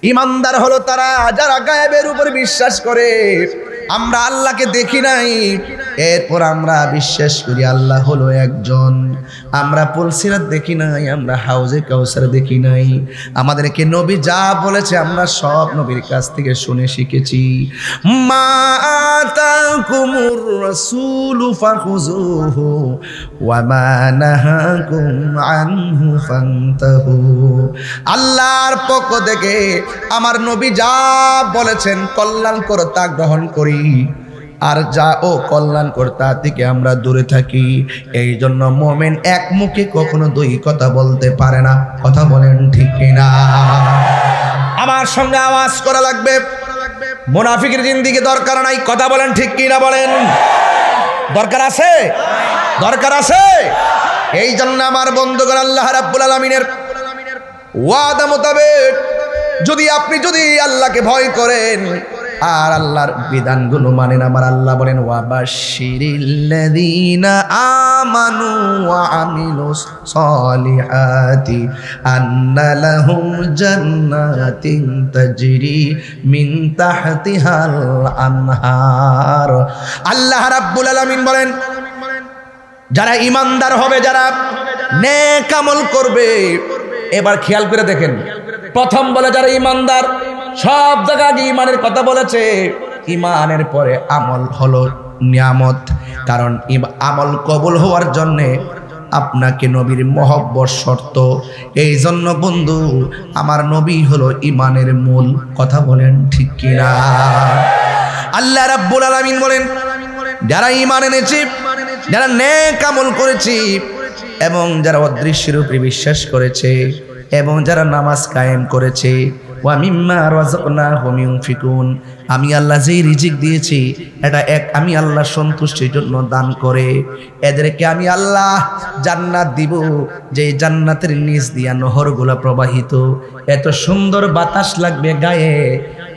ইমানদার হলো তারা যারা গায়েবের উপর বিশ্বাস করে। আমরা আল্লাহকে দেখি নাই, এরপর আমরা বিশ্বাস করি আল্লাহ হলো একজন। আমরা পুলসিরাত দেখি নাই, আমরা হাউজে কাউসার দেখি নাই। আমাদেরকে নবী যা বলেছে আমরা সব নবীর কাছ থেকে শুনে শিখেছি। মা আতাকুমুর রাসূলু ফাখুযুহু ওয়া মা নাহাকুম আনহু ফান্তাহু। আল্লাহর পক্ষ থেকে আমার নবী যা বলেছেন কল্যাণকর তা গ্রহণ করি, আর যা ও কল্যাণকর তা থেকে আমরা দূরে থাকি। এই জন্য মুমিন এক মুখে কখনো দুই কথা বলতে পারে না। কথা বলেন ঠিক কিনা? আমার সঙ্গে আওয়াজ করা লাগবে। মুনাফিকের জিন্দেগি দরকার নাই। কথা বলেন ঠিক কিনা? বলেন দরকার আছে? দরকার আছে। এই জন্য আমার বন্ধুগণ, আল্লাহ রাব্বুল আলামিনের ওয়াদা মোতাবেক যদি আপনি আল্লাহকে ভয় করেন আর আল্লাহর বিধানগুলো মানেন, আমার আল্লাহ বলেন ওয়াবাশশিরিল্লাযীনা আমানু ওয়া আমিলুস সলিহাতি আন্না লাহুম জান্নাতিন তাজরি মিন তাহতিহাল আনহার। আল্লাহ রাব্বুল আলামিন বলেন যারা ঈমানদার হবে, যারা নেক আমল করবে। এবার খেয়াল করে দেখেন, প্রথম বলে যারা ঈমানদার, সব জায়গায় ঈমানের কথা বলেছে। ঈমানের পরে আমল হলো নিয়ামত, কারণ আমল কবুল হওয়ার জন্য আপনাকে নবীর মহব্বত শর্ত। এই জন্য বন্ধু, আমার নবী হলো ঈমানের মূল। কথা বলেন ঠিক কিনা? আল্লাহ রাব্বুল আলামিন বলেন যারা ঈমান এনেছে, যারা নেক আমল করেছে, এবং যারা অদৃশ্যের উপরে বিশ্বাস করেছে, এবং যারা নামাজ কায়েম করেছে, ওয়া মিম্মা রাযাকনাহুম ইউনফিকুন, আমি আল্লাহ যেই রিজিক দিয়েছি এটা আমি আল্লাহ সন্তুষ্টির জন্য দান করে এদেরকে আমি আল্লাহ জান্নাত দিব, যে জান্নাতের নিচ দিয়া নহরগুলা প্রবাহিত। এত সুন্দর বাতাস লাগবে গায়ে,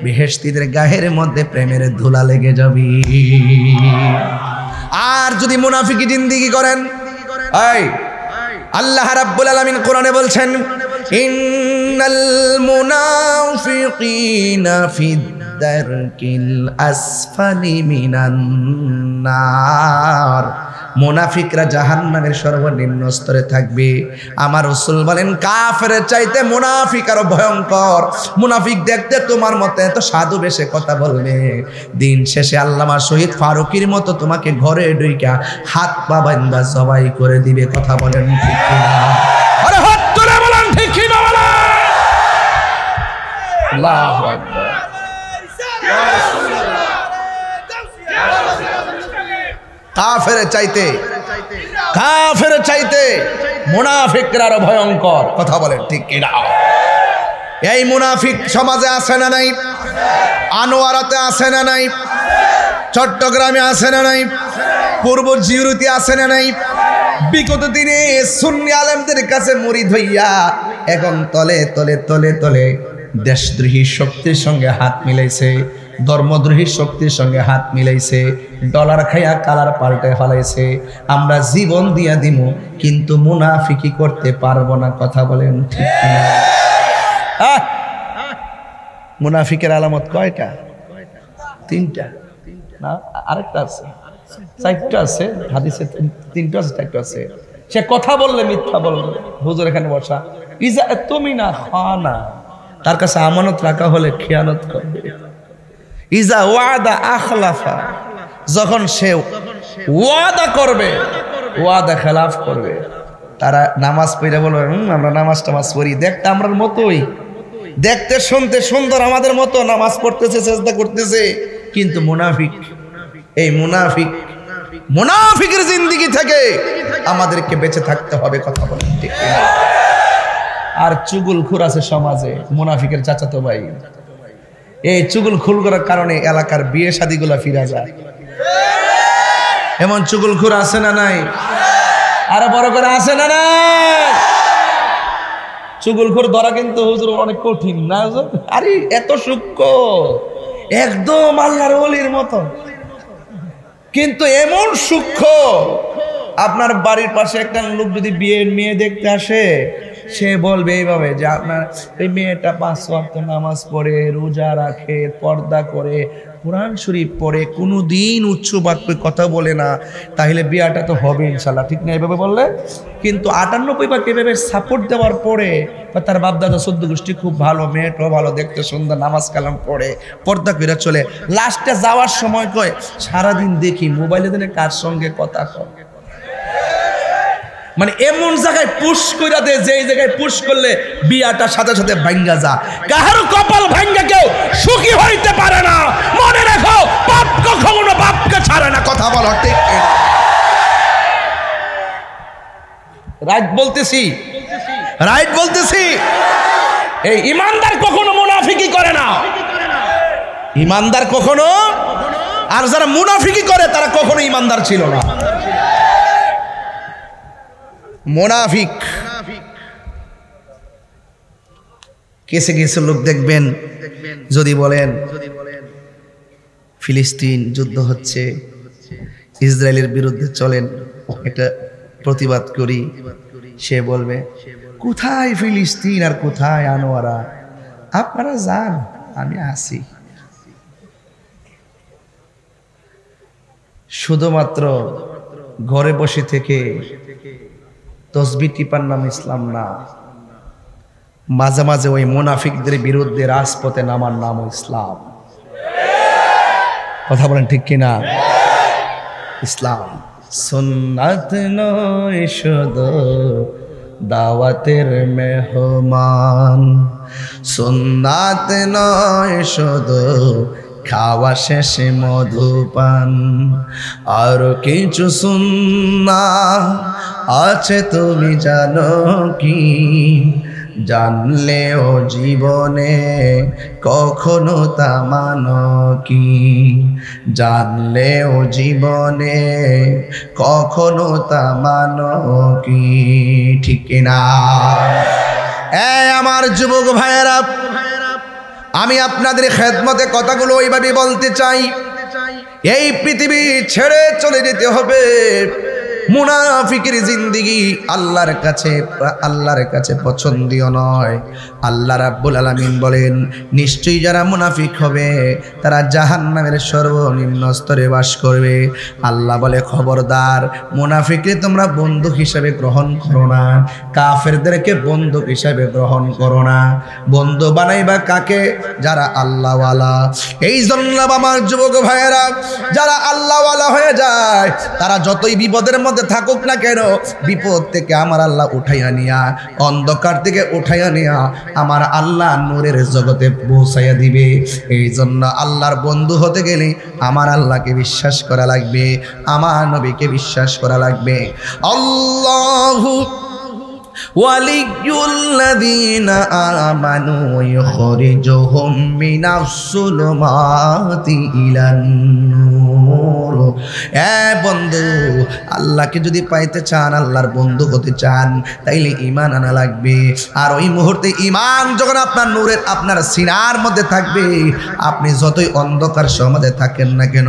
বেহেশতীদের গায়ের মধ্যে প্রেমের ধুলা লেগে যাবে। আর যদি মুনাফিকি জিন্দেগি করেন, এই আল্লাহ রাব্বুল আলামিন কোরআনে বলছেন ইন্নাল মুনাফিকিনা ফিদ দারকিল আসফালি মিনান নার। মুনাফিকরা জাহান্নামের সর্বনিম্ন স্তরে থাকবে। আমার রাসূল বলেন কাফেরের চাইতে মুনাফিক আরো ভয়ঙ্কর। মুনাফিক দেখতে তোমার মতো এত সাধু বেশে কথা বলবে, দিন শেষে আল্লামা শহীদ ফারুকীর মতো তোমাকে ঘরে ঢুইকা হাত পা বাঁধা জবাই করে দিবে। কথা বলেন ঠিক কিনা? আরে হাত তুলে বলেন ঠিক কিনা? বলেন আল্লাহু আকবার। কাফের চাইতে মুনাফিকরা আরো ভয়ঙ্কর। কথা বলেন ঠিক কিনা? এই মুনাফিক সমাজে আছে না নাই? আনোয়ারাতে আছে না নাই? চট্টগ্রামে আছে না নাই? পূর্ব জিউরিতে আছে না নাই? বিগত দিনে সুন্নি আলেমদের কাছে মুরিদ হইয়া এখন তলে তলে তলে তলে দেশদ্রোহী শক্তির সঙ্গে হাত মিলাইছে, ধর্মদ্রোহী শক্তির সঙ্গে হাত মিলাইছে, ডলার খাইয়া কালার পাল্টে ফেলাইছে। আমরা জীবন দিয়া দিব কিন্তু মুনাফিকি করতে পারবো না। কথা বলেন ঠিক কিনা? মুনাফিকের আলামত কয়টা? তিনটা না, আরেকটা আছে, চারটা আছে হাদিসে, তিনটা আছে, চারটা আছে। সে কথা বললে মিথ্যা বলবে। হুজুর এখানে বসা, ইজা তুমি না খানা, তার কাছে আমানত রাখা হলে খেয়ানত করবে। ইজা ওয়াদা আখলাফা, যখন সে ওয়াদা করবে ওয়াদা খেলাফ করবে। তারা নামাজ পড়ে বলবে আমরা নামাজ টামাজ পড়ি, দেখতে আমরার মতোই, দেখতে শুনতে সুন্দর আমাদের মতো, নামাজ পড়তেছে, সেজদা করতেছে, কিন্তু মুনাফিক। এই মুনাফিকের জিন্দেগি থেকে আমাদেরকে বেঁচে থাকতে হবে। কথা বলেন ঠিক কিনা? আর চুগলখোর আছে সমাজে, মুনাফিকের চাচাতো ভাই। এই চুগলখোর করার কারণে এলাকার বিয়ে শাদীগুলা ফিরা যায়। এমন চুগলখোর আছে না নাই? আরো বড় করে আছে না নাই? চুগলখোর ধরা কিন্তু হুজুর অনেক কঠিন না হুজুর? আরে এত সূক্ষ্ম, একদম আল্লাহর ওলির মতো, কিন্তু এমন সূক্ষ্ম। আপনার বাড়ির পাশে একটা লোক যদি বিয়ের মেয়ে দেখতে আসে, সে বলবে এইভাবে যে আপনার এই মেয়েটা 5 ওয়াক্ত নামাজ পড়ে, রোজা রাখে, পর্দা করে, কোরআন শরীফ পড়ে, কোনোদিন উচ্চ বাক্যে কথা বলে না, তাহলে বিয়াটা তো হবে ইনশাল্লাহ, ঠিক না? এইভাবে বললে কিন্তু 98% এভাবে সাপোর্ট দেওয়ার পরে বা তার বাপদাদা 14 গোষ্ঠী খুব ভালো, মেয়েটাও ভালো, দেখতে সুন্দর, নামাজ কালাম পড়ে, পর্দা করে চলে, লাস্টে যাওয়ার সময় কয় সারাদিন দেখি মোবাইলে দিনে কার সঙ্গে কথা কয়। মানে এমন জায়গায় পুশ কইরা দে যেই জায়গায় পুশ করলে বিয়াটা সাথে সাথে ভাঙ্গা যা। কাহারও কপাল ভাঙ্গা কেউ সুখী হইতে পারে না। মনে রাখো, বাপ কখনো বাপকে ছাড়ে না। কথা বলো ঠিক কিনা? রাইট বলতেছি, রাইট বলতেছি। এই ইমানদার কখনো মুনাফিকি করে না, ইমানদার কখনো, আর যারা মুনাফিকি করে তারা কখনো ইমানদার ছিল না। মুনাফিক কেসে কেসে লোক দেখবেন, যদি বলেন ফিলিস্তিন যুদ্ধ হচ্ছে, ইসরায়েলের বিরুদ্ধে চলেন একটা প্রতিবাদ করি, সে বলবে কোথায় ফিলিস্তিন আর কোথায় আনোয়ারা, আপনারা যান, আমি আসি। শুধুমাত্র ঘরে বসে থেকে তসবিহ টিপার নাম ইসলাম না, মাঝে মাঝে ওই মুনাফিকদের বিরুদ্ধে রাজপথে নামার নাম ইসলাম। কথা বলেন ঠিক কিনা? ইসলাম সুন্নাত নয় শুধু দাওয়াতের মেহমান, সুন্নাত নয় শুধু খাওয়া শেষে মধুপান, আর কিছু সুন্নাহ আছে তুমি জানো কি? জানলেও জীবনে কখনো তা মানো কি? জানলেও জীবনে কখনো তা মানো কি? ঠিক না? আমার যুবক ভাইয়েরা, আমি আপনাদের খেদমতে কথাগুলো ওইভাবে বলতে চাই। এই পৃথিবী ছেড়ে চলে যেতে হবে। মুনাফিকের জিন্দেগি আল্লাহর কাছে পছন্দীয় নয়। আল্লাহ রাব্বুল আলামিন বলেন, নিশ্চয়ই যারা মুনাফিক হবে তারা জাহান্নামের সর্বনিম্ন স্তরে বাস করবে। আল্লাহ বলে, খবরদার, মুনাফিককে তোমরা বন্ধু হিসেবে গ্রহণ করো না, কাফেরদেরকে বন্ধু হিসেবে গ্রহণ করো না। বন্ধু বানাইবা কাকে? যারা আল্লাহওয়ালা। এই জন্য আমার যুবক ভাইয়েরা, যারা আল্লাহওয়ালা হয়ে যায় তারা যতই বিপদের মধ্যে থাকুক না কেন, বিপদ থেকে আমার আল্লাহ উঠাইয়া নিয়া, অন্ধকার থেকে উঠাইয়া নিয়া আমার আল্লাহ নূরের জগতে পৌঁছাইয়া দিবে। এই জন্য আল্লাহর বন্ধু হতে গেলে আমার আল্লাহকে বিশ্বাস করা লাগবে, আমার নবীকে বিশ্বাস করা লাগবে। আল্লাহু ওয়ালিয়ুল্লাযীনা আমানু ইখরিজুহুম মিনাস সুলুমাতি ইলান নূর। বন্ধু, আল্লাহকে যদি পাইতে চান, আল্লাহর বন্ধু হতে চান, তাইলে ঈমান আনা লাগবে। আর ওই মুহূর্তে ঈমান যখন আপনার নূরের আপনার সিনার মধ্যে থাকবে, আপনি যতই অন্ধকার সমাজে থাকেন না কেন,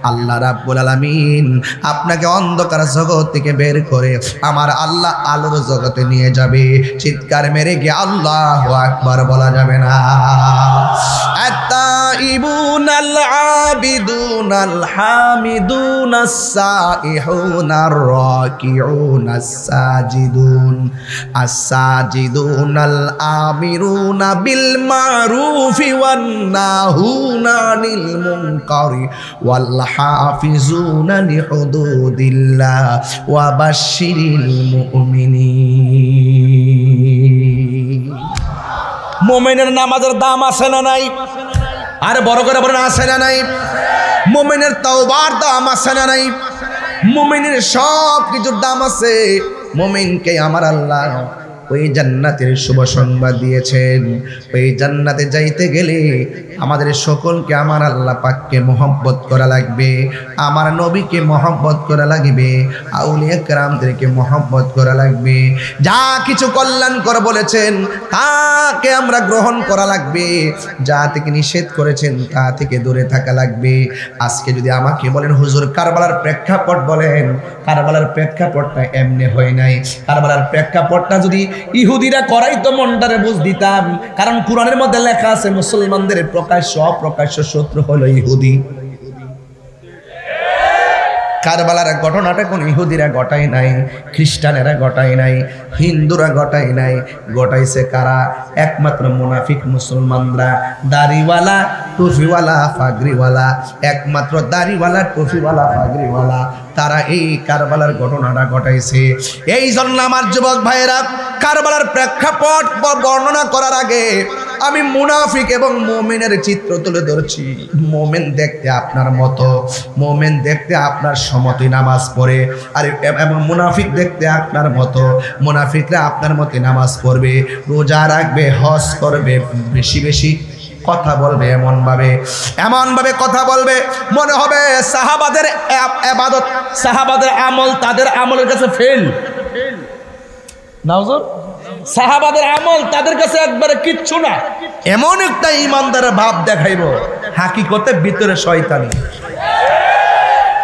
আল্লাহ রাব্বুল আলামিন আপনাকে অন্ধকার জগৎ থেকে বের করে আমার আল্লাহ আলোর জগতে নিয়ে যাবে। চিৎকার মেরে গিয়ে আল্লাহু আকবার বলা যাবে না? আত-তাইবুনাল আবিদুনাল হামিদুনাস সাইহুনার রাকিউনাস সাজিদুন আস-সাজিদুনাল আমিরুনা বিল মারুফি ওয়ান নাহুনা আনিল মুনকারি ওয়াল হাফিজুনা লিহুদুদিল্লাহ ওয়া বাশশিরিল মুমিনিন। মুমিনের নামাজের দাম আছে না নাই? আর বড় করে বলেন, আছে না নাই? মুমিনের তাওবার দাম আছে না নাই? মুমিনের সব কিছুর দাম আছে। মুমিনকে আমার আল্লাহ ওই জান্নাতের শুভ সংবাদ দিয়েছেন। ওই জান্নাতে যাইতে গেলে আমাদের সকলকে আমার আল্লাহ পাককে মহব্বত করা লাগবে, আমার নবীকে মহব্বত করা লাগবে, আউলিয়া কেরামদেরকে মহব্বত করা লাগবে। যা কিছু কল্যাণকর বলেছেন তাকে আমরা গ্রহণ করা লাগবে, যা থেকে নিষেধ করেছেন তা থেকে দূরে থাকা লাগবে। আজকে যদি আমাকে বলেন, হুজুর কারবালার প্রেক্ষাপট বলেন, কারবালার প্রেক্ষাপটটা এমনি হয় নাই। কারবালার প্রেক্ষাপটটা যদি ইহুদিরা করাই তো মনটারে বুঝ দিতাম, কারণ কোরআনের মধ্যে লেখা আছে মুসলমানদের প্রকাশ্য অপ্রকাশ্য শত্রু হলো ইহুদি। কারবালার ঘটনাটা কোন ইহুদিরা ঘটায় নাই, খ্রিস্টানেরা ঘটায় নাই, হিন্দুরা ঘটায় নাই, ঘটাইছে কারা? একমাত্র মুনাফিক মুসলমানরা, দাড়িওয়ালা টুপিওয়ালা পাগড়িওয়ালা, একমাত্র দাড়িওয়ালা টুপিওয়ালা পাগড়িওয়ালা, তারা এই কারবালার ঘটনাটা ঘটাইছে। এই জন্য আমার যুবক ভাইয়েরা, কারবালার প্রেক্ষাপট বর্ণনা করার আগে আমি মুনাফিক এবং মুমিনের চিত্র তুলে ধরছি। মুমিন দেখতে আপনার মতো, মুমিন দেখতে আপনার সমতই নামাজ পড়ে, আর এবং মুনাফিক দেখতে আপনার মতো, মুনাফিকরা আপনার মতো নামাজ পড়বে, রোজা রাখবে, হজ করবে, বেশি বেশি কথা বলবে, এমন ভাবে কথা বলবে মনে হবে সাহাবাদের ইবাদত, সাহাবাদের আমল তাদের আমলের কাছে ফেল। নাউজুর, সাহাবাদের আমল তাদের কাছে একবারে কিচ্ছু না, এমন একটা ইমানদারের ভাব দেখাইব, হাকিকতে ভিতরে শয়তানি।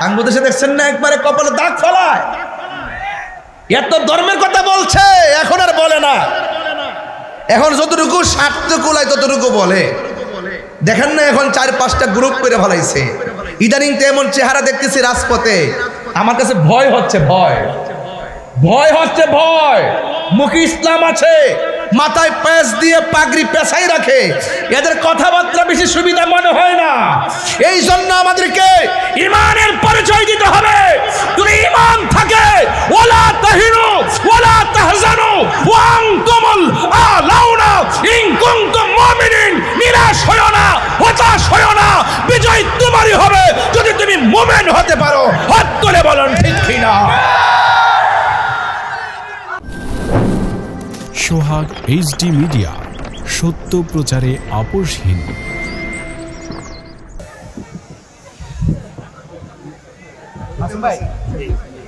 আঙ্গুদেশে দেখছেন না, একবারে কপালে দাগ ফলায়। এত ধর্মের কথা বলছে, এখন আর বলে না, এখন যতটুকু স্বার্থ কুলায় ততটুকু বলে। দেখেন না এখন 4-5টা গ্রুপ করে ফেলাইছে। ইদানিং তো এমন চেহারা দেখতেছি রাজপথে, আমার কাছে ভয় হচ্ছে, ভয় হচ্ছে, ভয়। মুখে ইসলাম আছে, মাথায় পেঁচ দিয়ে পাগড়ি পেঁচাই রাখে, এদের কথাবার্তা বেশি সুবিধা মনে হয় না। এই জন্য আমাদেরকে ঈমানের পরিচয় দিতে হবে। যদি ঈমান থাকে, ওয়ালা তাহিনু ওয়ালা তাহজানু ওয়া আনতুমুল আলাউনা ইন কুনতুম মুমিনিন। নিরাশ হয়ো না, হতাশ হয়ো না, বিজয় তোমারই হবে যদি তুমি মুমিন হতে পারো। হাত তুলে বলুন ঠিক কিনা। সোহাগ এইচডি মিডিয়া, সত্য প্রচারে আপোষহীন।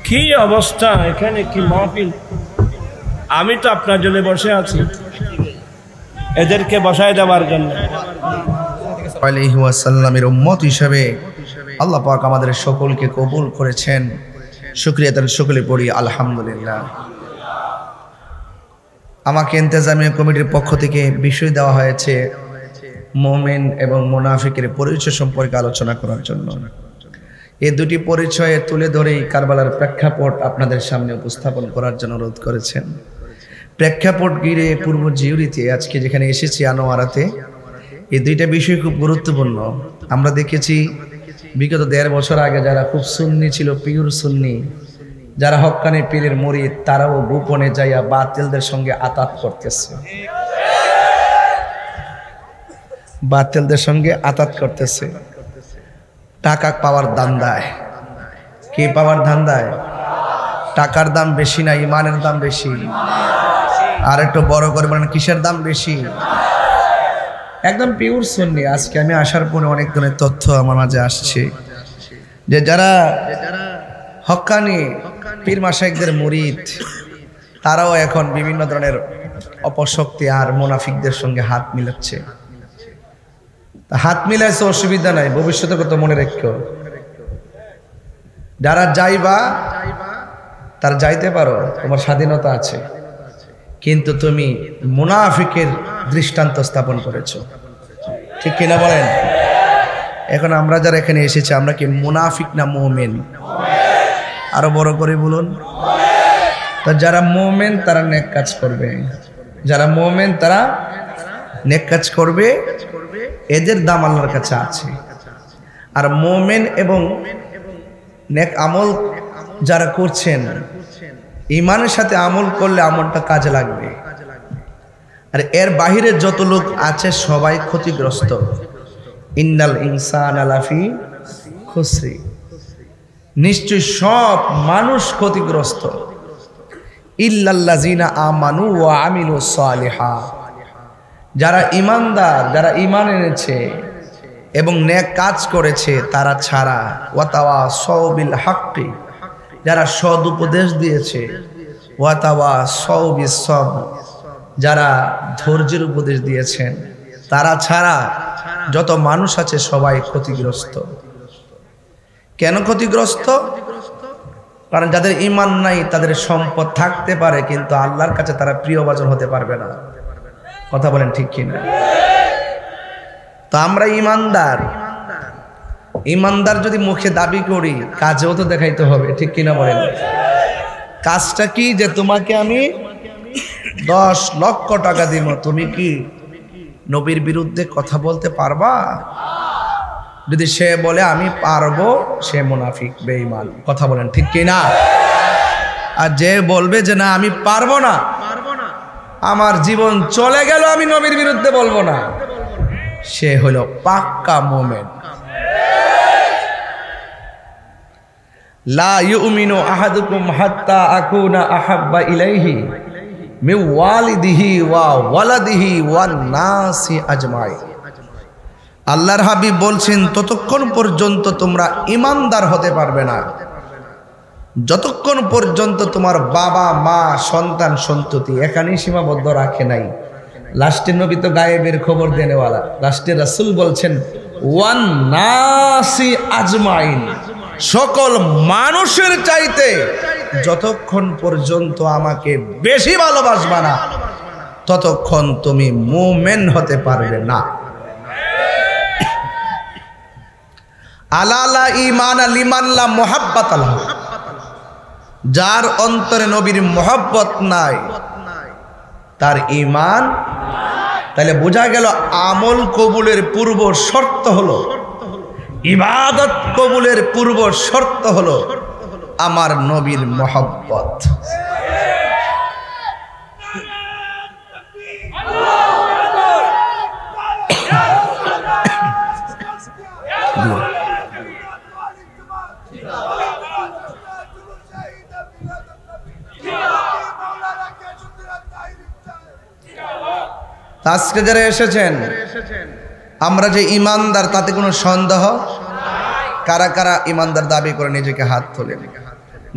কি অবস্থা এখানে, কি মাহফিল! আমি তো আপনার জন্য বসে আছি, এদেরকে বসায় দেওয়ার জন্য। আলাইহি ওয়াসাল্লামের উম্মত হিসেবে আল্লাহ পাক আমাদের সকলকে কবুল করেছেন। শুকরিয়া তার সকলে পড়ি আলহামদুলিল্লাহ। আমাকে ইন্তেজামিয়া কমিটির পক্ষ থেকে বিষয় দেওয়া হয়েছে মুমিন এবং মুনাফিকের পরিচয় সম্পর্কে আলোচনা করার জন্য। এই দুটি পরিচয়ে তুলে ধরেই কারবালার প্রেক্ষাপট আপনাদের সামনে উপস্থাপন করার জন্য অনুরোধ করেছেন। প্রেক্ষাপট ঘিরে পূর্ব জিউরিতে আজকে যেখানে এসেছি আনোয়ারাতে, এই দুইটা বিষয় খুব গুরুত্বপূর্ণ। আমরা দেখেছি বিগত 1.5 বছর আগে যারা খুব সুন্নি ছিল, পিওর সুন্নি, যারা হক্কানি পীরের মুরিদ, তারাও গোপনে যাইয়া বাতিলদের সঙ্গে আতাত করতেছে, বাতিলদের সঙ্গে আতাত করতেছে। টাকা পাওয়ার ধান্দায়। কি পাওয়ার ধান্দায়? টাকার দাম বেশি না ইমানের দাম বেশি? আর একটু বড় করে বলেন, কিসের দাম বেশি? একদম পিওর সুন্নি। আজকে আমি আসার পরে অনেক ধরনের তথ্য আমার মাঝে আসছে যে যারা হক্কানি পীর মাশায়েখদের মুরিদ, তারাও এখন বিভিন্ন ধরনের অপশক্তি আর মুনাফিকদের সঙ্গে হাত মিলাচ্ছে। হাত মিলাইছে, অসুবিধা নাই, ভবিষ্যতে কত মনে রেখো। যারা যাইবা তার যাইতে পারো, তোমার স্বাধীনতা আছে, কিন্তু তুমি মুনাফিকের দৃষ্টান্ত স্থাপন করেছো, ঠিক কিনা বলেন? এখন আমরা যারা এখানে এসেছি, আমরা কি মুনাফিক না মুমিন? আরো বড় করে বলুন। তো যারা মুমিন তারা নেক কাজ করবে, যারা মুমিন তারা নেক কাজ করবে, এদের দাম আল্লাহর কাছে আছে। আর মুমিন এবং নেক আমল যারা করছেন, ঈমানের সাথে আমল করলে আমলটা কাজে লাগবে। আর এর বাহিরে যত লোক আছে সবাই ক্ষতিগ্রস্ত। ইন্নাল ইনসানা লাফি খুসরি, নিশ্চয় সব মানুষ ক্ষতিগ্রস্ত। ইল্লাল্লাযিনা আমানু ওয়া আমিলুস সালিহাত, যারা ঈমানদার, যারা ঈমান এনেছে এবং নেক কাজ করেছে তারা ছাড়া। ওয়া তাওয়াসাউ বিল হাক্কি, যারা সৎ উপদেশ দিয়েছে। ওয়া তাওয়াসাউ বিস সবর, যারা ধৈর্যের উপদেশ দিয়েছেন। তারা ছাড়া যত মানুষ আছে সবাই ক্ষতিগ্রস্ত। কেন ক্ষতিগ্রস্ত? কারণ যাদের ঈমান নাই তাদের সম্পদ থাকতে পারে, কিন্তু আল্লাহর কাছে তারা প্রিয়ভাজন হতে পারবে না। কথা বলেন ঠিক কিনা? তো আমরা ঈমানদার, ঈমানদার যদি মুখে দাবি করি, কাজেও তো দেখাইতে হবে, ঠিক কিনা বলেন? কাজটা কি? যে তোমাকে আমি 10 লক্ষ টাকা দিব, তুমি কি নবীর বিরুদ্ধে কথা বলতে পারবা? যদি সে বলে আমি পারবো, সে মুনাফিক, বেঈমান। কথা বলেন ঠিক কিনা? আর যে বলবে যে না আমি পারবো না, আমার জীবন চলে গেল, আমি নবীর বিরুদ্ধে বলবো না, সে হলো পাক্কা মুমিন। লা ইউমিনু আহাদুকুম হাত্তা আকুনা আহাব্বা ইলাইহি মিন ওয়ালিদিহি ওয়া ওয়ালাদিহি ওয়ান নাসি আজমাইন। আল্লাহর হাবিব বলছেন, ততক্ষণ পর্যন্ত তোমরা ঈমানদার হতে পারবে না যতক্ষণ পর্যন্ত তোমার বাবা মা সন্তান সন্ততি এখানেই সীমাবদ্ধ রাখে নাই। লাস্টের নবী তো গায়েবের খবর দেনেওয়ালা। লাস্টের রাসূল বলছেন ওয়ান নাসি আজমাইন, সকল মানুষের চাইতে যতক্ষণ পর্যন্ত আমাকে বেশি ভালোবাসবা না ততক্ষণ তুমি মুমিন হতে পারবে না। আলালা ঈমান লিমান লা মুহাব্বাত লাহু, যার অন্তরে নবীর মুহাব্বত নাই তার ঈমান। তাহলে বোঝা গেল আমল কবুলের পূর্ব শর্ত হলো, ইবাদত কবুলের পূর্ব শর্ত হলো আমার নবীর মুহাব্বত। আজকে যারা এসেছেন আমরা যে ঈমানদার তাতে কোনো সন্দেহ? কারা কারা ঈমানদার দাবি করে নিজেকে হাত তোলেন?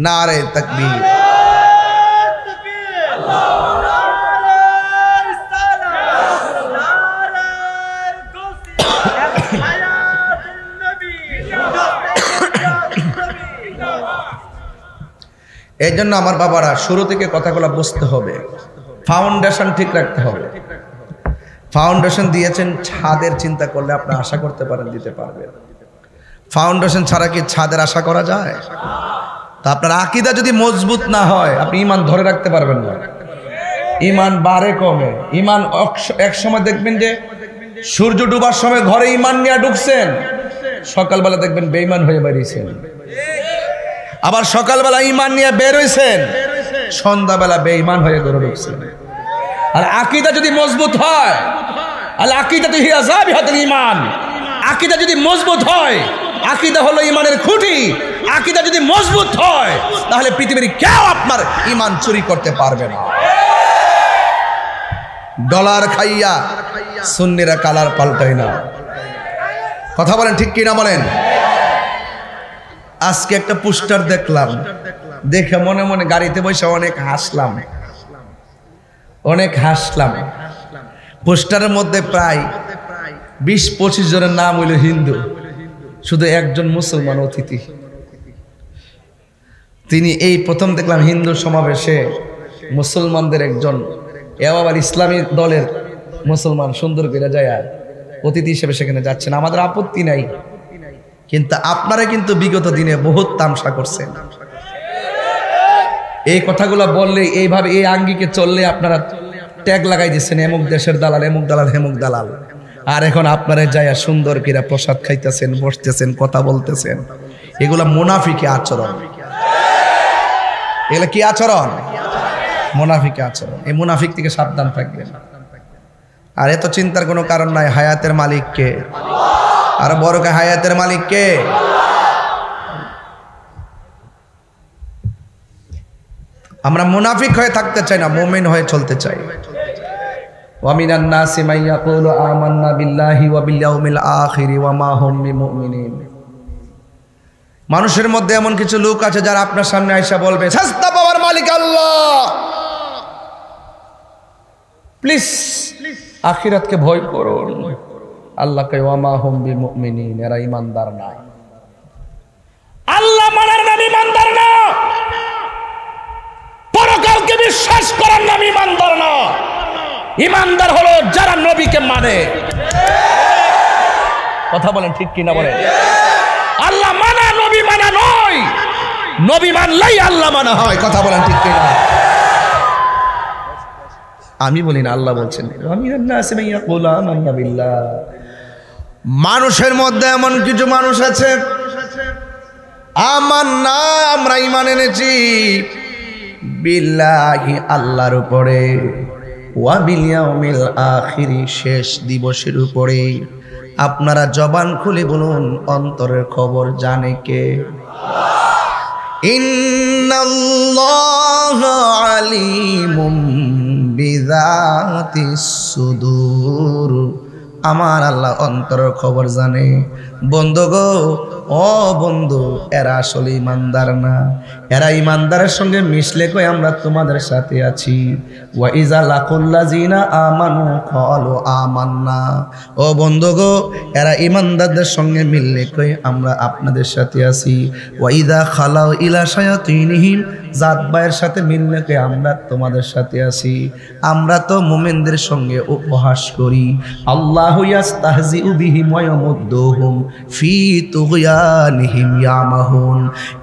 নারে তাকবীর। এই জন্য আমার বাবারা শুরু থেকে কথাগুলো বুঝতে হবে, ফাউন্ডেশন ঠিক রাখতে হবে। ফাউন্ডেশন দিয়েছেন ছাদের, চিন্তা করলে আপনি আশা করতে পারেন দিতে পারবেন। ফাউন্ডেশন ছাড়া কি ছাদের আশা করা যায়? তা আপনার আকীদা যদি মজবুত না হয় আপনি ঈমান ধরে রাখতে পারবেন না। ঈমান বাড়ে কমে। ঈমান এক সময় দেখবেন যে সূর্য ডুবার সময় ঘরে ঈমান নিয়ে ঢুকছেন, সকালবেলা দেখবেন বেঈমান হয়ে বেরিয়েছেন। আবার সকালবেলা ঈমান নিয়ে বের হইছেন, সন্ধ্যাবেলা বেঈমান হয়ে ঘরে ঢুকছেন। আর আকীদা যদি মজবুত হয়, আল আকীদাতু হিয়া যাবিহাতুল ঈমান, আকীদা যদি মজবুত হয়, আকীদা হলো ঈমানের খুঁটি। আকীদা যদি মজবুত হয় তাহলে পৃথিবীর কেউ আপনার ঈমান চুরি করতে পারবে না। ডলার খাইয়া সুন্নিরা কালার পাল্টায় না। কথা বলেন ঠিক কিনা বলেন? আজকে একটা পোস্টার দেখলাম, দেখে মনে মনে গাড়িতে বসে অনেক হাসলাম। পোস্টারের মধ্যে প্রায় 20-25 জনের নাম হইল হিন্দু, শুধু একজন মুসলমান অতিথি। তিনি এই প্রথম দেখলাম হিন্দু সমাবেশে মুসলমানদের একজন, আবার ইসলামী দলের মুসলমান সুন্দর করে যায় অতিথি হিসেবে সেখানে যাচ্ছেন। আমাদের আপত্তি নাই, কিন্তু আপনারা কিন্তু বিগত দিনে বহুত তামসা করছেন। এই কথাগুলো বললে, এইভাবে এই আঙ্গিকে চললে আপনারা ট্যাগ লাগাই দিচ্ছেন এমুক দেশের দালাল, এমুক দালাল, হেমুক দালাল। আর এখন আপনারা যাইয়া সুন্দর কিরা প্রসাদ খাইতেছেন, বসতেছেন, কথা বলতেছেন। এগুলা মুনাফিকি আচরণ। এগুলা কি আচরণ? মুনাফিকি আচরণ। এই মুনাফিক থেকে সাবধান থাকবেন। আর এত চিন্তার কোনো কারণ নাই। হায়াতের মালিক কে? আর বড় কে? হায়াতের মালিক কে? আমরা মুনাফিক হয়ে থাকতে চাই না, মুমিন হয়ে চলতে চাই। ওয়া মিনান নাসি মান ইয়াকুলু আমান্না বিল্লাহি ওয়া বিল ইয়াউমিল আখির ওয়া মা হুম বিমুমিনিন। মানুষের মধ্যে এমন কিছু লোক আছে যারা আপনার সামনে আইসা বলবে শাস্তা পাওয়ার মালিক আল্লাহ, প্লিজ আখিরাতকে ভয় করুন। আল্লাহ কয় ওয়া মা হুম বিমুমিনিন, এরা ঈমানদার না। আল্লাহ মানার নাম ঈমানদার না। কাউকে বিশ্বাস করার নাম ইমানদার না। ইমানদার হলো যারা নবীকে মানে। কথা বলেন ঠিক কিনা বলেন? আল্লাহ মানা নবী মানা নয়, নবী মানলেই আল্লাহ মানা হয়। কথা বলেন ঠিক কিনা? আমি বলি না, আল্লাহ বলছেন মানুষের মধ্যে এমন কিছু মানুষ আছে আমার না আমরা ঈমান এনেছি বিল্লাহি আল্লাহর উপরে, ওয়া বিল ইয়াউমিল আখির শেষ দিবসের উপরে। আপনারা জবান খুলে বলুন অন্তরের খবর জানে কে? ইন্নাল্লাহা আলিমুম বিযাতিস সুদূর। আমার আল্লাহ অন্তরের খবর জানে। বন্ধু গো, ও বন্ধু, এরা আসলে ইমানদার না। এরা ইমানদারের সঙ্গে মিশলে কই আমরা তোমাদের সাথে আছি। ওয়া ইজা লাকুল্লাযিনা আমানু ক্বালু আমান্না। ও বন্ধু গো, এরা ইমানদারদের সঙ্গে মিললে কই আমরা আপনাদের সাথে আছি। ওয়া ইজা খালাউ ইলা শায়াতিনহিম, জাত ভাইয়ের সাথে মিললে কই আমরা তোমাদের সাথে আছি। আমরা তো মুমিনদের সঙ্গে উপহাস করি। আল্লাহু ইয়াস্তাহজিউ বিহিম ওয়া ইয়ামুদ্দুহুম ফি তুগয়ানিহিম ইয়ামাহুন।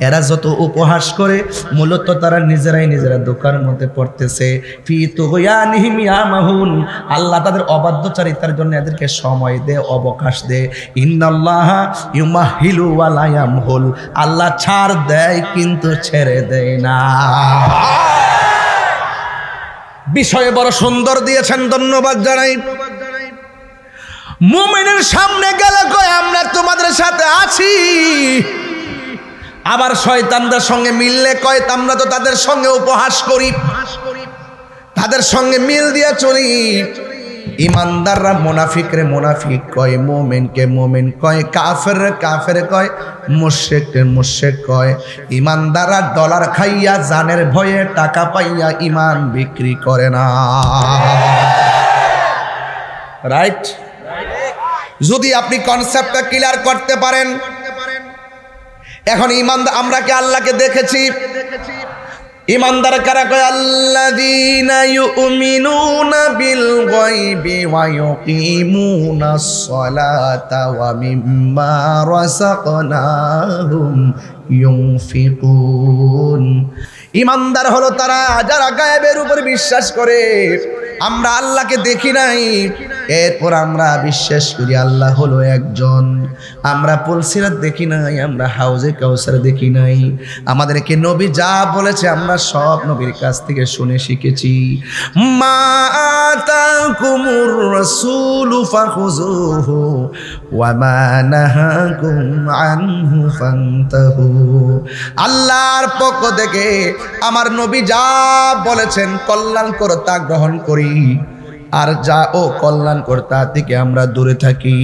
এরা যত উপহাস করে মূলত তারা নিজেরা দোকার মধ্যে পড়তেছে। ফি তুগয়ানিহিম ইয়ামাহুন, আল্লাহ তাদের অবাধ্যচারিতার জন্য এদেরকে সময় দেয়, অবকাশ দেয়। ইন্নাল্লাহা ইউমাহিলু ওয়া লা ইয়ামহুল, আল্লাহ ছাড় দেয় কিন্তু ছেড়ে দেয় না। বিষয়ে বড় সুন্দর দিয়েছেন, ধন্যবাদ জানাই। মুমিনের সামনে গেলে কয় আমরা তোমাদের সাথে আছি, আবার শয়তানদের সঙ্গে মিললে কয় আমরা তো তাদের সঙ্গে উপহাস করি, তাদের সঙ্গে মিল দিয়ে চলি। ইমানদাররা মুনাফিকরে মুনাফিক কয়, মুমিনকে মুমিন কয়, কাফেররে কাফের কয়, মুশরিককে মুশরিক কয়। ইমানদাররা ডলার খাইয়া জানের ভয়ে টাকা পাইয়া ইমান বিক্রি করে না। রাইট? যদি আপনি কনসেপ্টটা ক্লিয়ার করতে পারেন। এখন ইমানদার, আমরা কি আল্লাহকে দেখেছি? ইমানদার কারা কয়? আল্লাযীনা ইউমিনুনা বিল গায়বি ওয়া ইউকিমুনাস সালাতা ওয়া মিম্মা রাযাকনাহুম ইউনফিকুন। ইমানদার হলো তারা যারা গায়েবের উপর বিশ্বাস করে। আমরা আল্লাহকে দেখি নাই, এরপর আমরা বিশ্বাস করি আল্লাহ হলো একজন। আমরা পুলসিরাত দেখি নাই, আমরা হাউজে কাউসার দেখি নাই। আমাদেরকে নবী যা বলেছে আমরা সব নবীর কাছ থেকে শুনে শিখেছি। মা আতাকুমুর রাসূলু ফাখুযুহু ওয়া মা নাহাকুম আনহু ফান্তাহু। আল্লাহর পক্ষ থেকে আমার নবী যা বলেছেন কল্যাণকর তা গ্রহণ করি, আর যা ও কল্যাণকর তা থেকে আমরা দূরে থাকি।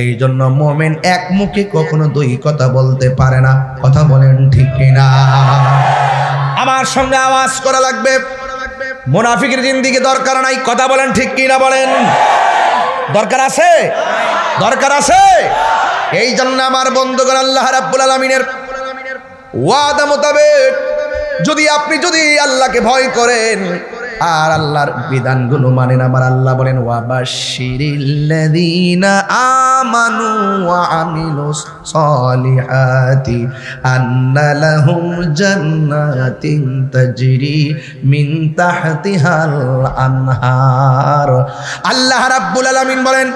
এই জন্য মুমিন এক মুখে কখনো দুই কথা বলতে পারে না। কথা বলেন ঠিক কিনা? আমার সঙ্গে আওয়াজ করা লাগবে। মুনাফিকের জিন্দেগি দরকার নাই। কথা বলেন ঠিক কিনা বলেন? দরকার আছে? দরকার আছে। এই জন্য আমার বন্ধুগণ, আল্লাহ রাব্বুল আলামিনের ওয়াদা মোতাবেক যদি আপনি আল্লাহকে ভয় করেন আর আল্লাহর বিধানগুলো মানেন, আমার আল্লাহ বলেন ওয়াবাশশিরিল্লাযীনা আমানু ওয়া আমিলুস সলিহাতি আন্না লাহুম জান্নাতিন তাজরি মিন তাহতিহাল আনহার। আল্লাহ রাব্বুল আলামিন বলেন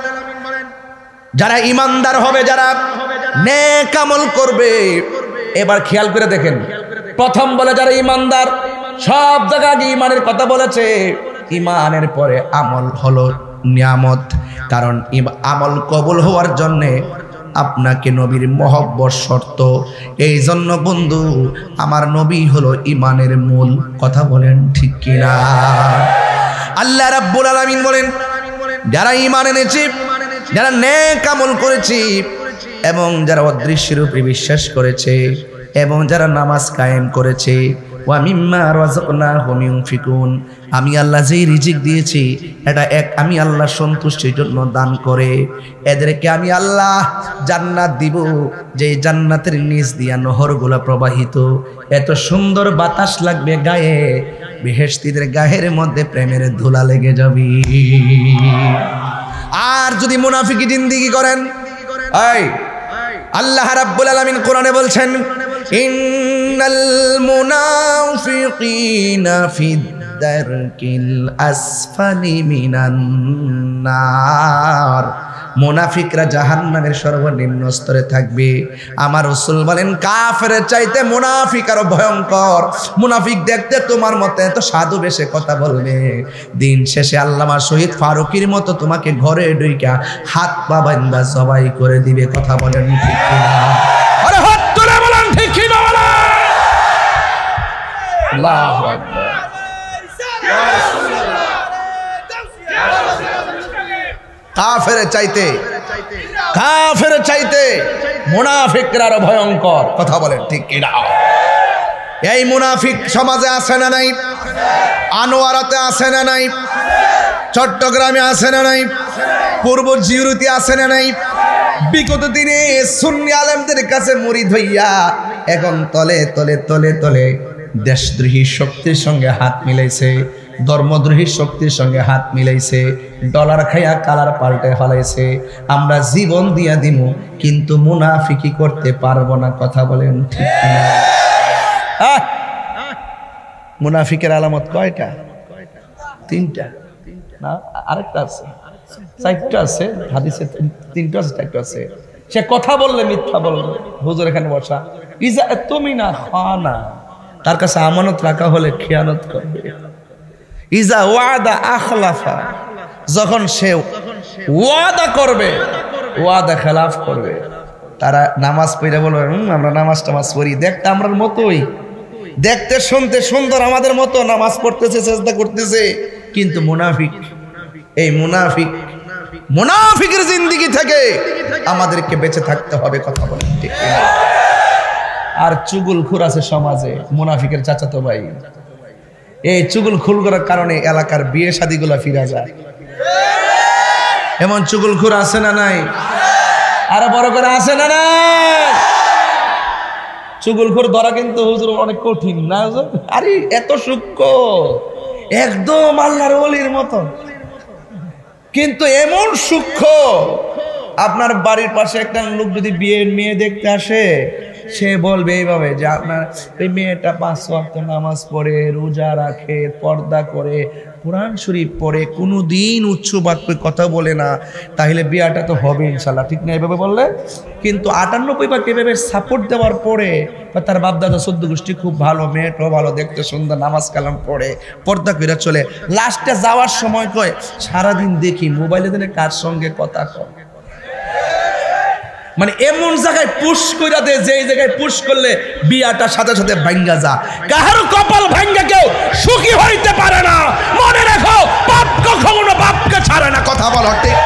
যারা ঈমানদার হবে, যারা নেক আমল করবে। এবার খেয়াল করে দেখেন, প্রথম বলে যারা ঈমানদার, সব জায়গায় ঈমানের কথা বলেছে। ঈমানের পরে আমল হলো নিয়ামত, কারণ আমল কবুল হওয়ার জন্য আপনাকে নবীর মহব্বত শর্ত। এই জন্য বন্ধু, আমার নবী হলো ঈমানের মূল। কথা বলেন ঠিক কিনা? আল্লাহ রাব্বুল আলামিন বলেন যারা ঈমান এনেছে, যারা নেক আমল করেছে, এবং যারা অদৃশ্যের উপরে বিশ্বাস করেছে, এবং যারা নামাজ কায়েম করেছে, ওয়া মিম্মা রাযাকনাহুম ইউনফিকুন, আমি আল্লাহ যেই রিজিক দিয়েছি এটা আমি আল্লাহ সন্তুষ্টির জন্য দান করে এদেরকে আমি আল্লাহ জান্নাত দিব, যে জান্নাতের নিচ দিয়া নহরগুলো প্রবাহিত, এত সুন্দর বাতাস লাগবে গায়ে, বেহেশতীদের গায়ের মধ্যে প্রেমের ধুলা লেগে যাবে। আর যদি মুনাফিকি জিন্দেগি করেন, এই আল্লাহ রাব্বুল আলামিন কোরআনে বলছেন, ইন্নাল মুনাফিকিনা ফিদ দারকিল আসফালি মিনান নার, মুনাফিকরা জাহান্নামের সর্বনিম্ন স্তরে থাকবে। আমার রাসূল বলেন কাফেরের চাইতে মুনাফিক আরো ভয়ঙ্কর। মুনাফিক দেখতে তোমার মতো এত সাধু বেশে কথা বলবে, দিন শেষে আল্লামা শহীদ ফারুকীর মতো তোমাকে ঘরে ঢুইকা হাত পা বাঁধা জবাই করে দিবে। কথা বলেন ঠিক কিনা? আরে হাত তুলে বলেন ঠিক কিনা বলেন। আল্লাহু আকবার। কাফের চাইতে মুনাফিকরা আরো ভয়ঙ্কর। কথা বলেন ঠিক কিনা? এই মুনাফিক সমাজে আছে না নাই? আনোয়ারাতে আছে না নাই? চট্টগ্রামে আছে না নাই? পূর্ব জিউরিতে আছে না নাই? বিগত দিনে সুন্নি আলেমদের কাছে মুরিদ হইয়া এখন তলে তলে তলে তলে দেশদ্রোহী শক্তির সঙ্গে হাত মিলাইছে, ধর্মদ্রোহী শক্তির সঙ্গে হাত মিলাইছে, ডলার খাইয়া কালার পাল্টে ফেলাইছে। আমরা জীবন দিয়া দিব কিন্তু মুনাফিকি করতে পারবো না। কথা বলেন ঠিক কিনা? মুনাফিকের আলামত কয়টা? তিনটা না, আরেকটা আছে, চারটা আছে হাদিসে, তিনটা আছে, চারটা আছে। সে কথা বললে মিথ্যা বলবে। হুজুর এখানে বসা, ইজা তুমি না খানা, তার কাছে আমানত রাখা হলে খেয়ানত করবে। ইজা ওয়াদা আখলাফা, যখন সে ওয়াদা করবে ওয়াদা খেলাফ করবে। তারা নামাজ পড়ে বলবে আমরা নামাজ টামাজ পড়ি, দেখতে আমরার মতোই, দেখতে শুনতে সুন্দর আমাদের মতো, নামাজ পড়তেছে সেজদা করতেছে, কিন্তু মুনাফিক। এই মুনাফিকের জিন্দেগি থেকে আমাদেরকে বেঁচে থাকতে হবে। কথা বলেন ঠিক কিনা? আর চুগলখোর আছে সমাজে, মুনাফিকের চাচাতো ভাই। এই চুগলখোর করার কারণে এলাকার বিয়ে শাদীগুলা ফিরা যায়। এমন চুগলখোর আছে না নাই? আরো বড় করে আছে না নাই? চুগলখোর ধরা কিন্তু হুজুর অনেক কঠিন না হুজুর? আরে এত সূক্ষ্ম, একদম আল্লাহর ওলির মতো, কিন্তু এমন সূক্ষ্ম। আপনার বাড়ির পাশে একটা লোক যদি বিয়ের মেয়ে দেখতে আসে, সে বলবে এইভাবে যে আপনার এই মেয়েটা 5 ওয়াক্ত নামাজ পড়ে, রোজা রাখে, পর্দা করে, কোরআন শরীফ পড়ে, কোনোদিন উচ্চ বাক্যে কথা বলে না, তাহলে বিয়াটা তো হবে ইনশাল্লাহ, ঠিক না? এইভাবে বললে কিন্তু 98 এভাবে সাপোর্ট দেওয়ার পরে, বা তার বাপদাদা 14 গোষ্ঠী খুব ভালো, মেয়েটাও ভালো, দেখতে সুন্দর, নামাজ কালাম পড়ে, পর্দা করে চলে, লাস্টে যাওয়ার সময় কয় সারাদিন দেখি মোবাইলে দিনে কার সঙ্গে কথা কয়। মানে এমন জায়গায় পুশ কইরা দে, যেই জায়গায় পুশ করলে বিয়াটা সাথে সাথে ভাঙ্গা যা। কাহারও কপাল ভাঙ্গা কেউ সুখী হইতে পারে না। মনে রাখো, পাপ কখনো বাপকে ছাড়ে না। কথা বলো ঠিক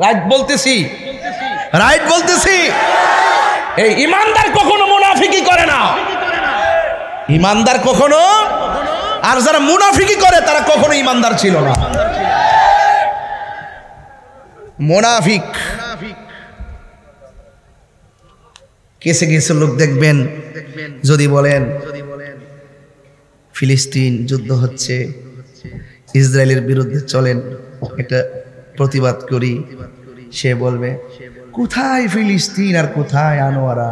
রাইট বলতেছি? রাইট বলতেছি? এই ইমানদার কখনো মুনাফিকি করে না, ইমানদার কখনো। আর যারা মুনাফিকি করে তারা কখনো ইমানদার ছিল না। মুনাফিক কেসে কেসে লোক দেখবেন, যদি বলেন ফিলিস্তিন যুদ্ধ হচ্ছে, ইসরায়েলের বিরুদ্ধে চলেন এটা প্রতিবাদ করি, সে বলবে কোথায় ফিলিস্তিন আর কোথায় আনোয়ারা,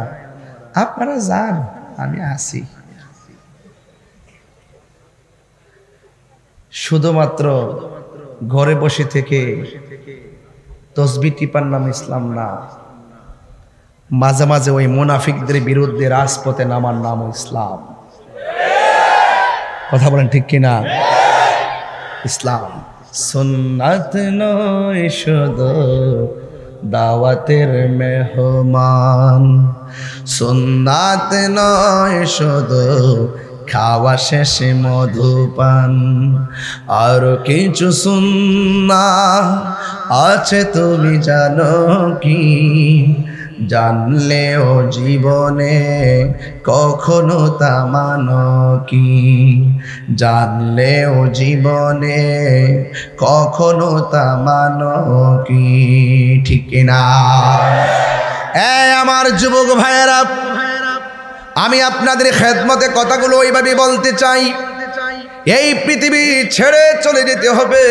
আপনারা যান আমি আসি। শুধুমাত্র ঘরে বসে থেকে তসবিহ টিপার নাম ইসলাম না, মাঝে মাঝে ওই মুনাফিকদের বিরুদ্ধে রাজপথে নামার নাম ইসলাম। কথা বলেন ঠিক কিনা? ইসলাম সুন্নাত নয় শুধু দাওয়াতের মেহমান, সুন্নাত নয় শুধু খাওয়া শেষে মধুপান, আর কিছু সুন্নাহ আছে তুমি জানো কি, জানলেও জীবনে কখনো তা মানো কি, জানলেও জীবনে কখনো তা মানো কি, ঠিক না? আমার যুবক ভাইয়েরা, আমি আপনাদের খেদমতে কথাগুলো ওইভাবে বলতে চাই। এই পৃথিবী ছেড়ে চলে যেতে হবে।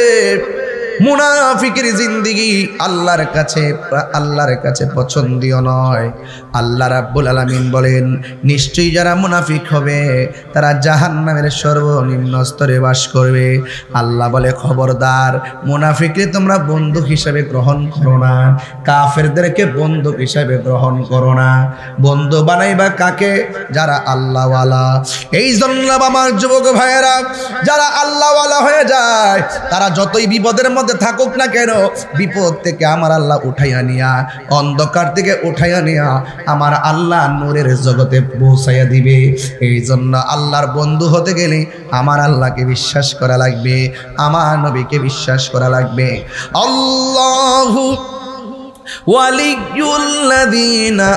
মুনাফিকের জিন্দেগি আল্লাহর কাছে পছন্দীয় নয়। আল্লাহ রাব্বুল আলামিন বলেন, নিশ্চয়ই যারা মুনাফিক হবে তারা জাহান্নামের সর্বনিম্ন স্তরে বাস করবে। আল্লাহ বলে, খবরদার, মুনাফিককে তোমরা বন্ধু হিসেবে গ্রহণ করো না, কাফেরদেরকে বন্ধু হিসেবে গ্রহণ করো না। বন্ধু বানাইবা কাকে? যারা আল্লাহওয়ালা। এই জন্য আমার যুবক ভাইয়েরা, যারা আল্লাহওয়ালা হয়ে যায় তারা যতই বিপদের মধ্যে থাকুক না কেন, বিপদ থেকে আমার আল্লাহ উঠাইয়া নিয়া, অন্ধকার থেকে উঠাইয়া নিয়া আমার আল্লাহ নূরের জগতে পৌঁছাইয়া দিবে। এই জন্য আল্লাহর বন্ধু হতে গেলে আমার আল্লাহকে বিশ্বাস করা লাগবে, আমার নবীকে বিশ্বাস করা লাগবে। আল্লাহু ওয়ালিয়ুল্লাযীনা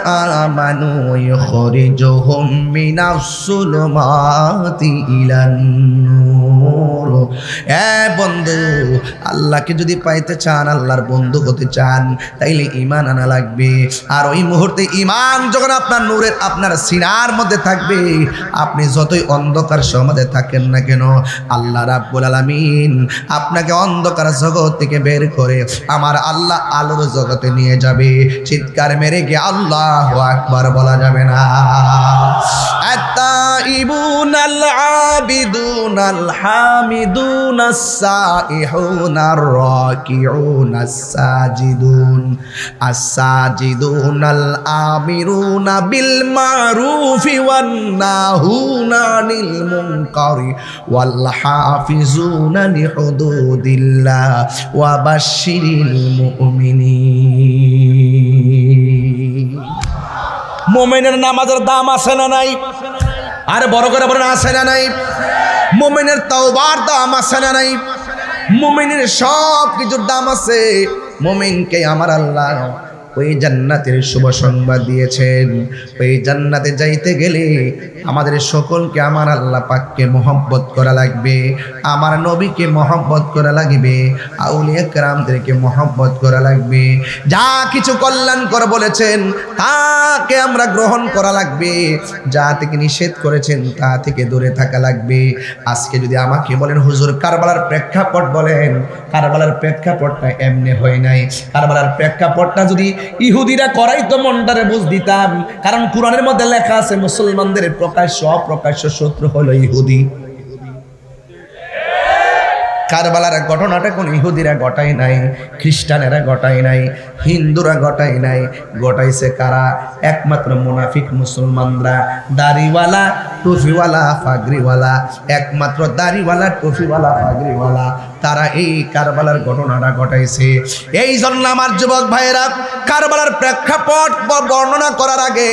আমানু ইখরিজুহুম মিনাস সুলুমাতি ইলান নূর। বন্ধু, আল্লাহকে যদি পাইতে চান, আল্লাহর বন্ধু হতে চান, তাইলে ঈমান আনা লাগবে। আর ওই মুহূর্তে ঈমান যখন আপনার নূরের আপনার সিনার মধ্যে থাকবে, আপনি যতই অন্ধকার সমাজে থাকেন না কেন, আল্লাহ রাব্বুল আলামিন আপনাকে অন্ধকার জগৎ থেকে বের করে আমার আল্লাহ আলোর জগতে নিয়ে যাবে। চিৎকার মেরে গিয়ে আল্লাহু আকবার বলা যাবে না? আত-তাইবুনাল আবিদুনাল হামিদুনাস সাইহুনার রাকিউনাস সাজিদুন আস-সাজিদুনাল আমিরুনা বিল মারুফি ওয়ান নাহুনা আনিল মুনকারি ওয়াল হাফিজুনা লিহুদুদিল্লাহ ওয়া বাশশিরিল মুমিনিন। মুমিনের নামাজের দাম আছে না নাই? আর বড় করে বলেন, আছে না নাই? মুমিনের তাওবার দাম আছে না নাই? মুমিনের সব কিছুর দাম আছে। মুমিনকে আমার আল্লাহ ওই জান্নাতের শুভ সংবাদ দিয়েছেন। ওই জান্নাতে যাইতে গেলে আমাদের সকলকে আমার আল্লাহ পাককে মহব্বত করা লাগবে, আমার নবীকে মহব্বত করা লাগবে, আউলিয়া কেরামদেরকে মহব্বত করা লাগবে। যা কিছু কল্যাণকর বলেছেন তাকে আমরা গ্রহণ করা লাগবে, যা থেকে নিষেধ করেছেন তা থেকে দূরে থাকা লাগবে। আজকে যদি আমাকে বলেন, হুজুর কারবালার প্রেক্ষাপট বলেন, কারবালার প্রেক্ষাপটটা এমনি হয় নাই। কারবালার প্রেক্ষাপটটা যদি ইহুদিরা করাই তো মনটারে বুঝ দিতাম। কারণ কোরআনের মধ্যে লেখা আছে, মুসলমানদের প্রকাশ্য অপ্রকাশ্য শত্রু হলো ইহুদি। কারবালার ঘটনাটা কোন ইহুদিরা ঘটাই নাই, খ্রিস্টানেরা ঘটাই নাই, হিন্দুরা ঘটাই নাই, ঘটাইছে কারা? একমাত্র মুনাফিক মুসলমানরা, দাড়িওয়ালা টুপিওয়ালা পাগড়িওয়ালা, একমাত্র দাড়িওয়ালা টুপিওয়ালা পাগড়িওয়ালা, তারা এই কারবালার ঘটনাটা ঘটাইছে। এই জন্য আমার যুবক ভাইয়েরা, কারবালার প্রেক্ষাপট বর্ণনা করার আগে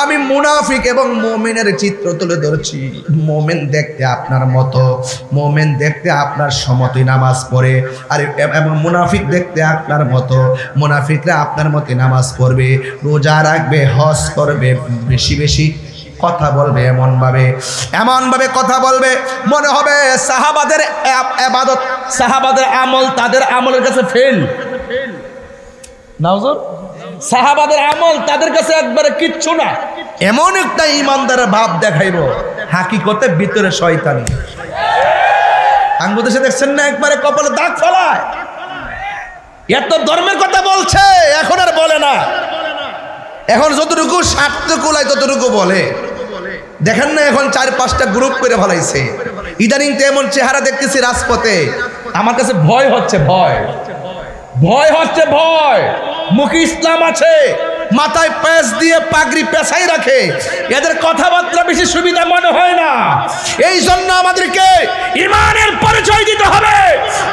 আমি মুনাফিক এবং মুমিনের চিত্র তুলে ধরছি। মুমিন দেখতে আপনার মতো, মুমিন দেখতে আপনার সমতি নামাজ পড়ে, আর এবং মুনাফিক দেখতে আপনার মতো। মুনাফিকরা আপনার মতো নামাজ পড়বে, রোজা রাখবে, হজ করবে, বেশি বেশি কথা বলবে, এমন ভাবে কথা বলবে মনে হবে সাহাবাদের ইবাদত, সাহাবাদের আমল তাদের আমলের কাছে ফেল। নাউজুর, সাহাবাদের আমল তাদের কাছে একবারে কিচ্ছু না। এমন একটা ইমানদারের ভাব দেখাইব, হাকিকতে ভিতরে শয়তানি। বাংলাদেশে দেখছেন না, একবারে কপালে দাগ ফলায়। এত ধর্মের কথা বলছে, এখন আর বলে না। এখন যতটুকু স্বার্থ কুলায় ততটুকু বলে। দেখেন না, এখন 4-5টা গ্রুপ করে ফলাইছে। ইদানিং তো এমন চেহারা দেখতেছি রাজপথে, আমার কাছে ভয় হচ্ছে। মুখে ইসলাম আছে, মাথায় পেঁচ দিয়ে পাগড়ি পেঁচাই রাখে, এদের কথাবার্তা বেশি সুবিধা মনে হয় না। এই জন্য আমাদেরকে ঈমানের পরিচয় দিতে হবে।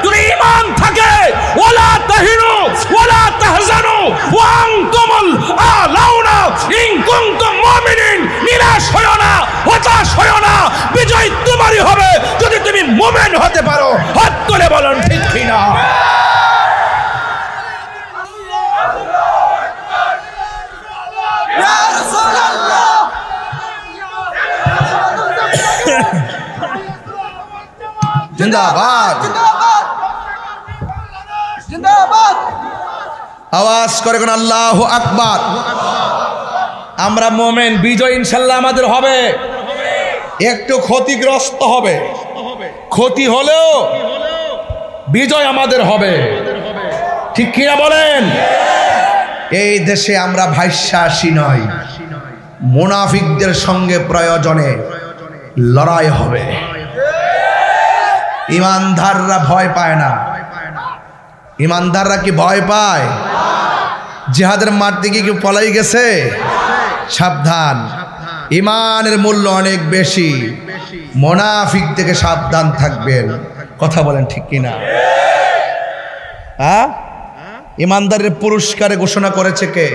যদি ঈমান থাকে, ওয়ালা তাহিনু ওয়ালা তাহজানু ওয়া আনতুমুল আলাউনা ইন কুনতুম মুমিনিন। নিরাশ হয়ো না, হতাশ হয়ো না, বিজয় তোমারই হবে যদি তুমি মুমিন হতে পারো। হাত তুলে বলেন ঠিক কিনা? জিন্দাবাদ জিন্দাবাদ। আওয়াজ করে কোন আল্লাহু আকবার। আমরা মোমেন, বিজয় ইনশাল্লাহ আমাদের হবে। একটু ক্ষতিগ্রস্ত হবে, ক্ষতি হলেও বিজয় আমাদের হবে, ঠিক কিনা বলেন? এই দেশে আমরা ভাষ্যাসী নয়, মুনাফিকদের সঙ্গে প্রয়োজনে লড়াই হবে। ইমানদাররা ভয় পায় না। ইমানদাররা কি ভয় পায়? জিহাদের মাঠ থেকে কি পলাই গেছে? সাবধান, ইমানের মূল্য অনেক বেশি। মুনাফিক থেকে সাবধান থাকবেন। কথা বলেন ঠিক কিনা? হ্যাঁ, ইমানদারের পুরস্কারে ঘোষণা করেছে কে?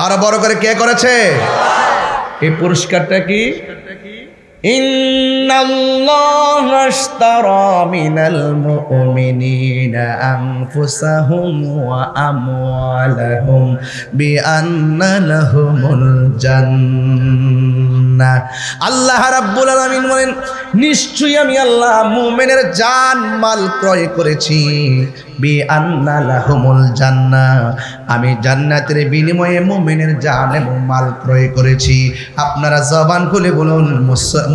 আরো বড় করে কে করেছে? এই পুরস্কারটা কি? ইন্নাল্লাহা আশতারা মিনাল মুমিনিনা আনফুসাহুম ওয়া আমওয়ালাহুম বিআন্না লাহুমুল জান্নাহ। আল্লাহ রাব্বুল আলামিন বলেন, নিশ্চয়ই আমি আল্লাহ মুমিনের জান মাল ক্রয় করেছি। বিআন্না লাহুমুল জান্নাহ, আমি জান্নাতের বিনিময়ে মুমিনের জান এবং মাল ক্রয় করেছি। আপনারা জবান খুলে বলুন,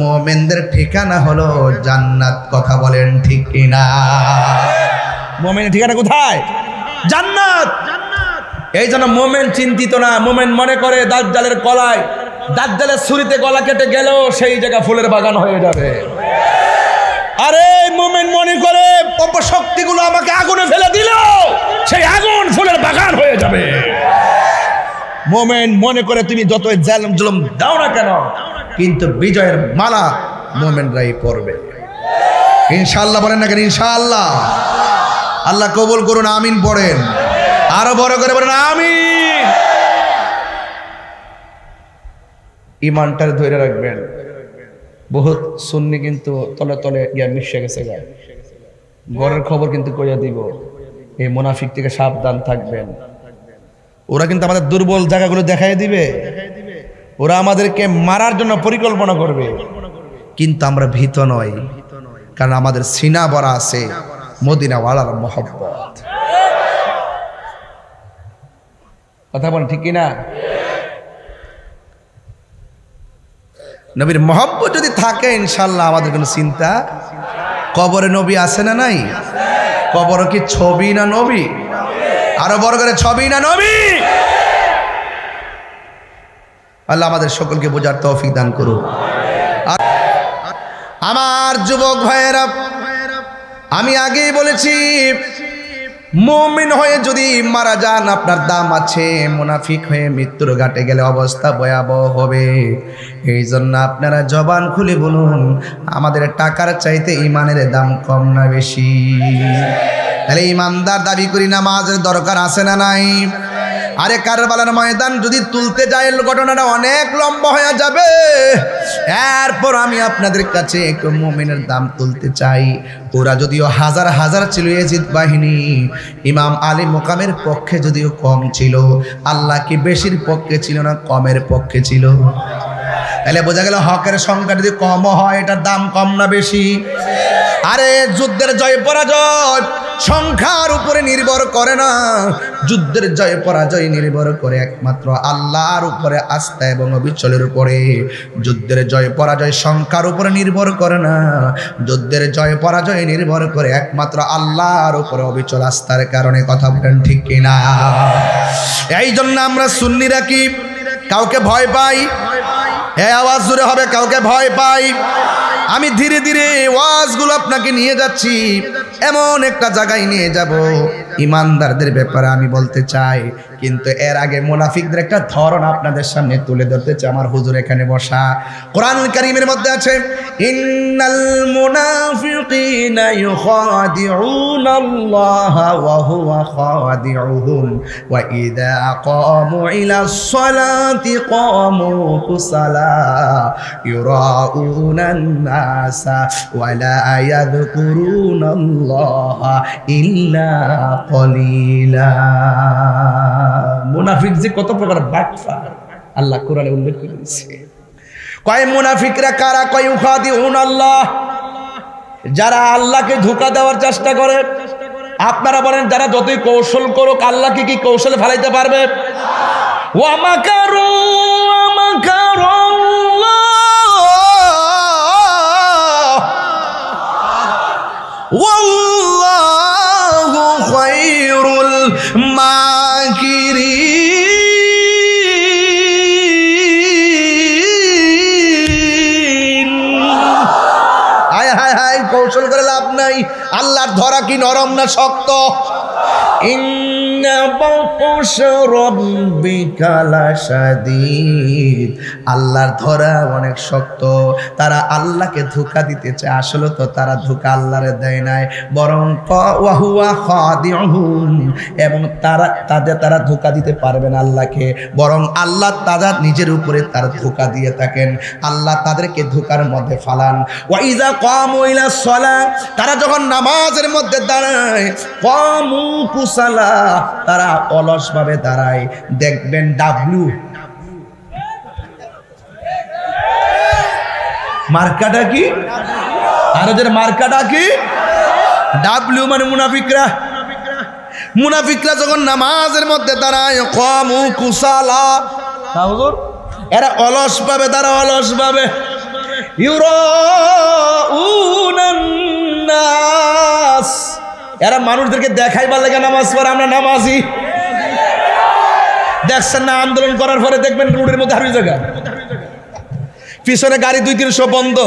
মুমিনদের ঠিকানা হলো জান্নাত। কথা বলেন ঠিক কিনা? মুমিনের ঠিকানা কোথায়? জান্নাত। এই জন্য মুমিন চিন্তিত না। মুমিন মনে করে দাজ্জালের গলায়, দাজ্জালের ছুরিতে গলা কেটে গেল, সেই জায়গা ফুলের বাগান হয়ে যাবে। আরে মুমিন মনে করে অপশক্তিগুলো আমাকে আগুনে ফেলে দিল, সেই আগুন ফুলের বাগান হয়ে যাবে। মুমিন মনে করে তুমি যতই জালেম জুলুম দাও না কেন, কিন্তু বিজয়ের মালা মুমিনরাই পরবে। ইনশাআল্লাহ বলেন না কেন? ইনশাআল্লাহ। আল্লাহ কবুল করুন, আমিন পড়েন। আরো বড় করে বলেন আমিন। ইমানটার ধরে রাখবেন। বহুত সুন্নি কিন্তু তলে তলে গিয়া মিশে গেছে। ঘরের খবর কিন্তু কইয়া দিব, এই মুনাফিক থেকে সাবধান থাকবেন। ওরা কিন্তু আমাদের দুর্বল জায়গাগুলো দেখাই দিবে, ওরা আমাদেরকে মারার জন্য পরিকল্পনা করবে, কিন্তু আমরা ভীত নই, কারণ আমাদের সিনা ভরা আছে মদিনাওয়ালার মহব্বত। কথা বলেন ঠিক কিনা? নবীর মহব্বত যদি থাকে ইনশাল্লাহ আমাদের কোনো চিন্তা। কবরে নবী আছে না নাই? কবর কি ছবি না নবী? আরো বড় করে ছবি না নবী? আল্লাহ আমাদের সকলকে বোঝার তৌফিক দান করুন। আমার যুবক ভাইয়েরা, আমি আগেই বলেছি, মুমিন হয়ে যদি মারা যান আপনার দাম আছে, মুনাফিক হয়ে মৃত্যুর ঘাটে গেলে অবস্থা ভয়াবহ হবে। এই জন্য আপনারা জবান খুলে বলুন, আমাদের টাকার চাইতে ইমানের দাম কম না বেশি? তাহলে ইমানদার দাবি করি, নামাজের দরকার আছে না নাই? আরে কারবালার ময়দান যদি তুলতে যাই, ঘটনাটা অনেক লম্বা হয়ে যাবে। এরপর আমি আপনাদের কাছে একটু মুমিনের দাম তুলতে চাই। ওরা যদিও হাজার হাজার ছিল ইয়াজিদ বাহিনী, ইমাম আলী মোকামের পক্ষে যদিও কম ছিল, আল্লাহ কি বেশির পক্ষে ছিল না কমের পক্ষে ছিল? তাহলে বোঝা গেল হকের সংখ্যা যদি কম হয়, এটার দাম কম না বেশি? আরে যুদ্ধের জয় পরাজয় সংখ্যার উপরে নির্ভর করে না, যুদ্ধের জয় পরাজয় নির্ভর করে একমাত্র আল্লাহর উপরে আস্থা এবং অবিচলের উপরে। যুদ্ধের জয় পরাজয় সংখ্যার উপরে নির্ভর করে না, যুদ্ধের জয় পরাজয় নির্ভর করে একমাত্র আল্লাহর উপরে অবিচল আস্থার কারণে। কথা বলেন ঠিক কিনা? এই জন্য আমরা সুন্নিরা কি কাউকে ভয় পাই? এই আওয়াজ জোরে হবে, কাউকে ভয় পাই? আমি ধীরে ধীরে ওয়াজগুলো আপনাকে নিয়ে যাচ্ছি, এমন একটা জায়গায় নিয়ে যাব ইমানদারদের ব্যাপারে আমি বলতে চাই, কিন্তু এর আগে মুনাফিকদের একটা ধরন আপনাদের সামনে তুলে ধরতে চাই। আমার হুজুর এখানে বসা, কোরআন কারীমের মধ্যে আছে, ইন্নাল মুনাফিকিনা ইউখাদিউনাল্লাহা ওয়া হুয়া খাদিউহুম ওয়া ইযা ক্বামু ইলাস সালাতি ক্বামু কুসালা ইউরাউনান নাসা ওয়া লা ইয়াযকুরুনাল্লাহা ইল্লা কলিলা। মুনাফিক যে কত প্রকার বাটপার আল্লাহ কোরআনে উল্লেখ করে দিয়েছে। কয় মুনাফিকরা কারা? কয় ইউখাদিউন আল্লাহ, যারা আল্লাহকে ধোঁকা দেওয়ার চেষ্টা করে, আপনারা বলেন যারা যতই কৌশল করুক আল্লাহকে কি কৌশলে ফেলাইতে পারবে? ওয়া মাকারু ওয়া মাকারাল্লাহ ওয়াল্লাহু খায়রুল মাকিরিন। হায় হায় হায়, কৌশল করে লাভ নাই। আল্লাহর ধরা কি নরম না শক্ত? ইন্না বাতশা রাব্বিকা লাশাদীদ, আল্লাহর ধরা অনেক শক্ত। তারা আল্লাহকে ধোঁকা দিতে চায়, আসলে তো তারা ধোঁকা আল্লাহরে দেয় নাই, বরং ওয়া হুয়া খাদিউহুম, এবং তারা ধোঁকা দিতে পারবে না আল্লাহকে, বরং আল্লাহ তাদের নিজের উপরে তার ধোঁকা দিয়ে থাকেন। আল্লাহ তাদেরকে ধোঁকার মধ্যে ফালান। ওয়া ইযা কামু ইলাস সালাহ, তারা যখন নামাজের মধ্যে দাঁড়ায়, কামু কুসালা, তারা অলসভাবে দাঁড়ায়। দেখবেন ডাব্লিউ মার্কাটা কি, আরবের মার্কাটা কি? ডাব্লিউ মানে মুনাফিকরা। মুনাফিকরা যখন নামাজের মধ্যে দাঁড়ায়, কামু কুসালা, এরা অলসভাবে দাঁড়ায়, অলসভাবে। ইউরাউনান নাস, এরা মানুষদেরকে দেখাইবার লাগে নামাজ পড়ে আমরা নামাজি। দেখছেন না আন্দোলন করার পরে দেখবেন রোডের মধ্যে হারিয়ে জায়গা, পিছনে গাড়ি 2-300 বন্ধ,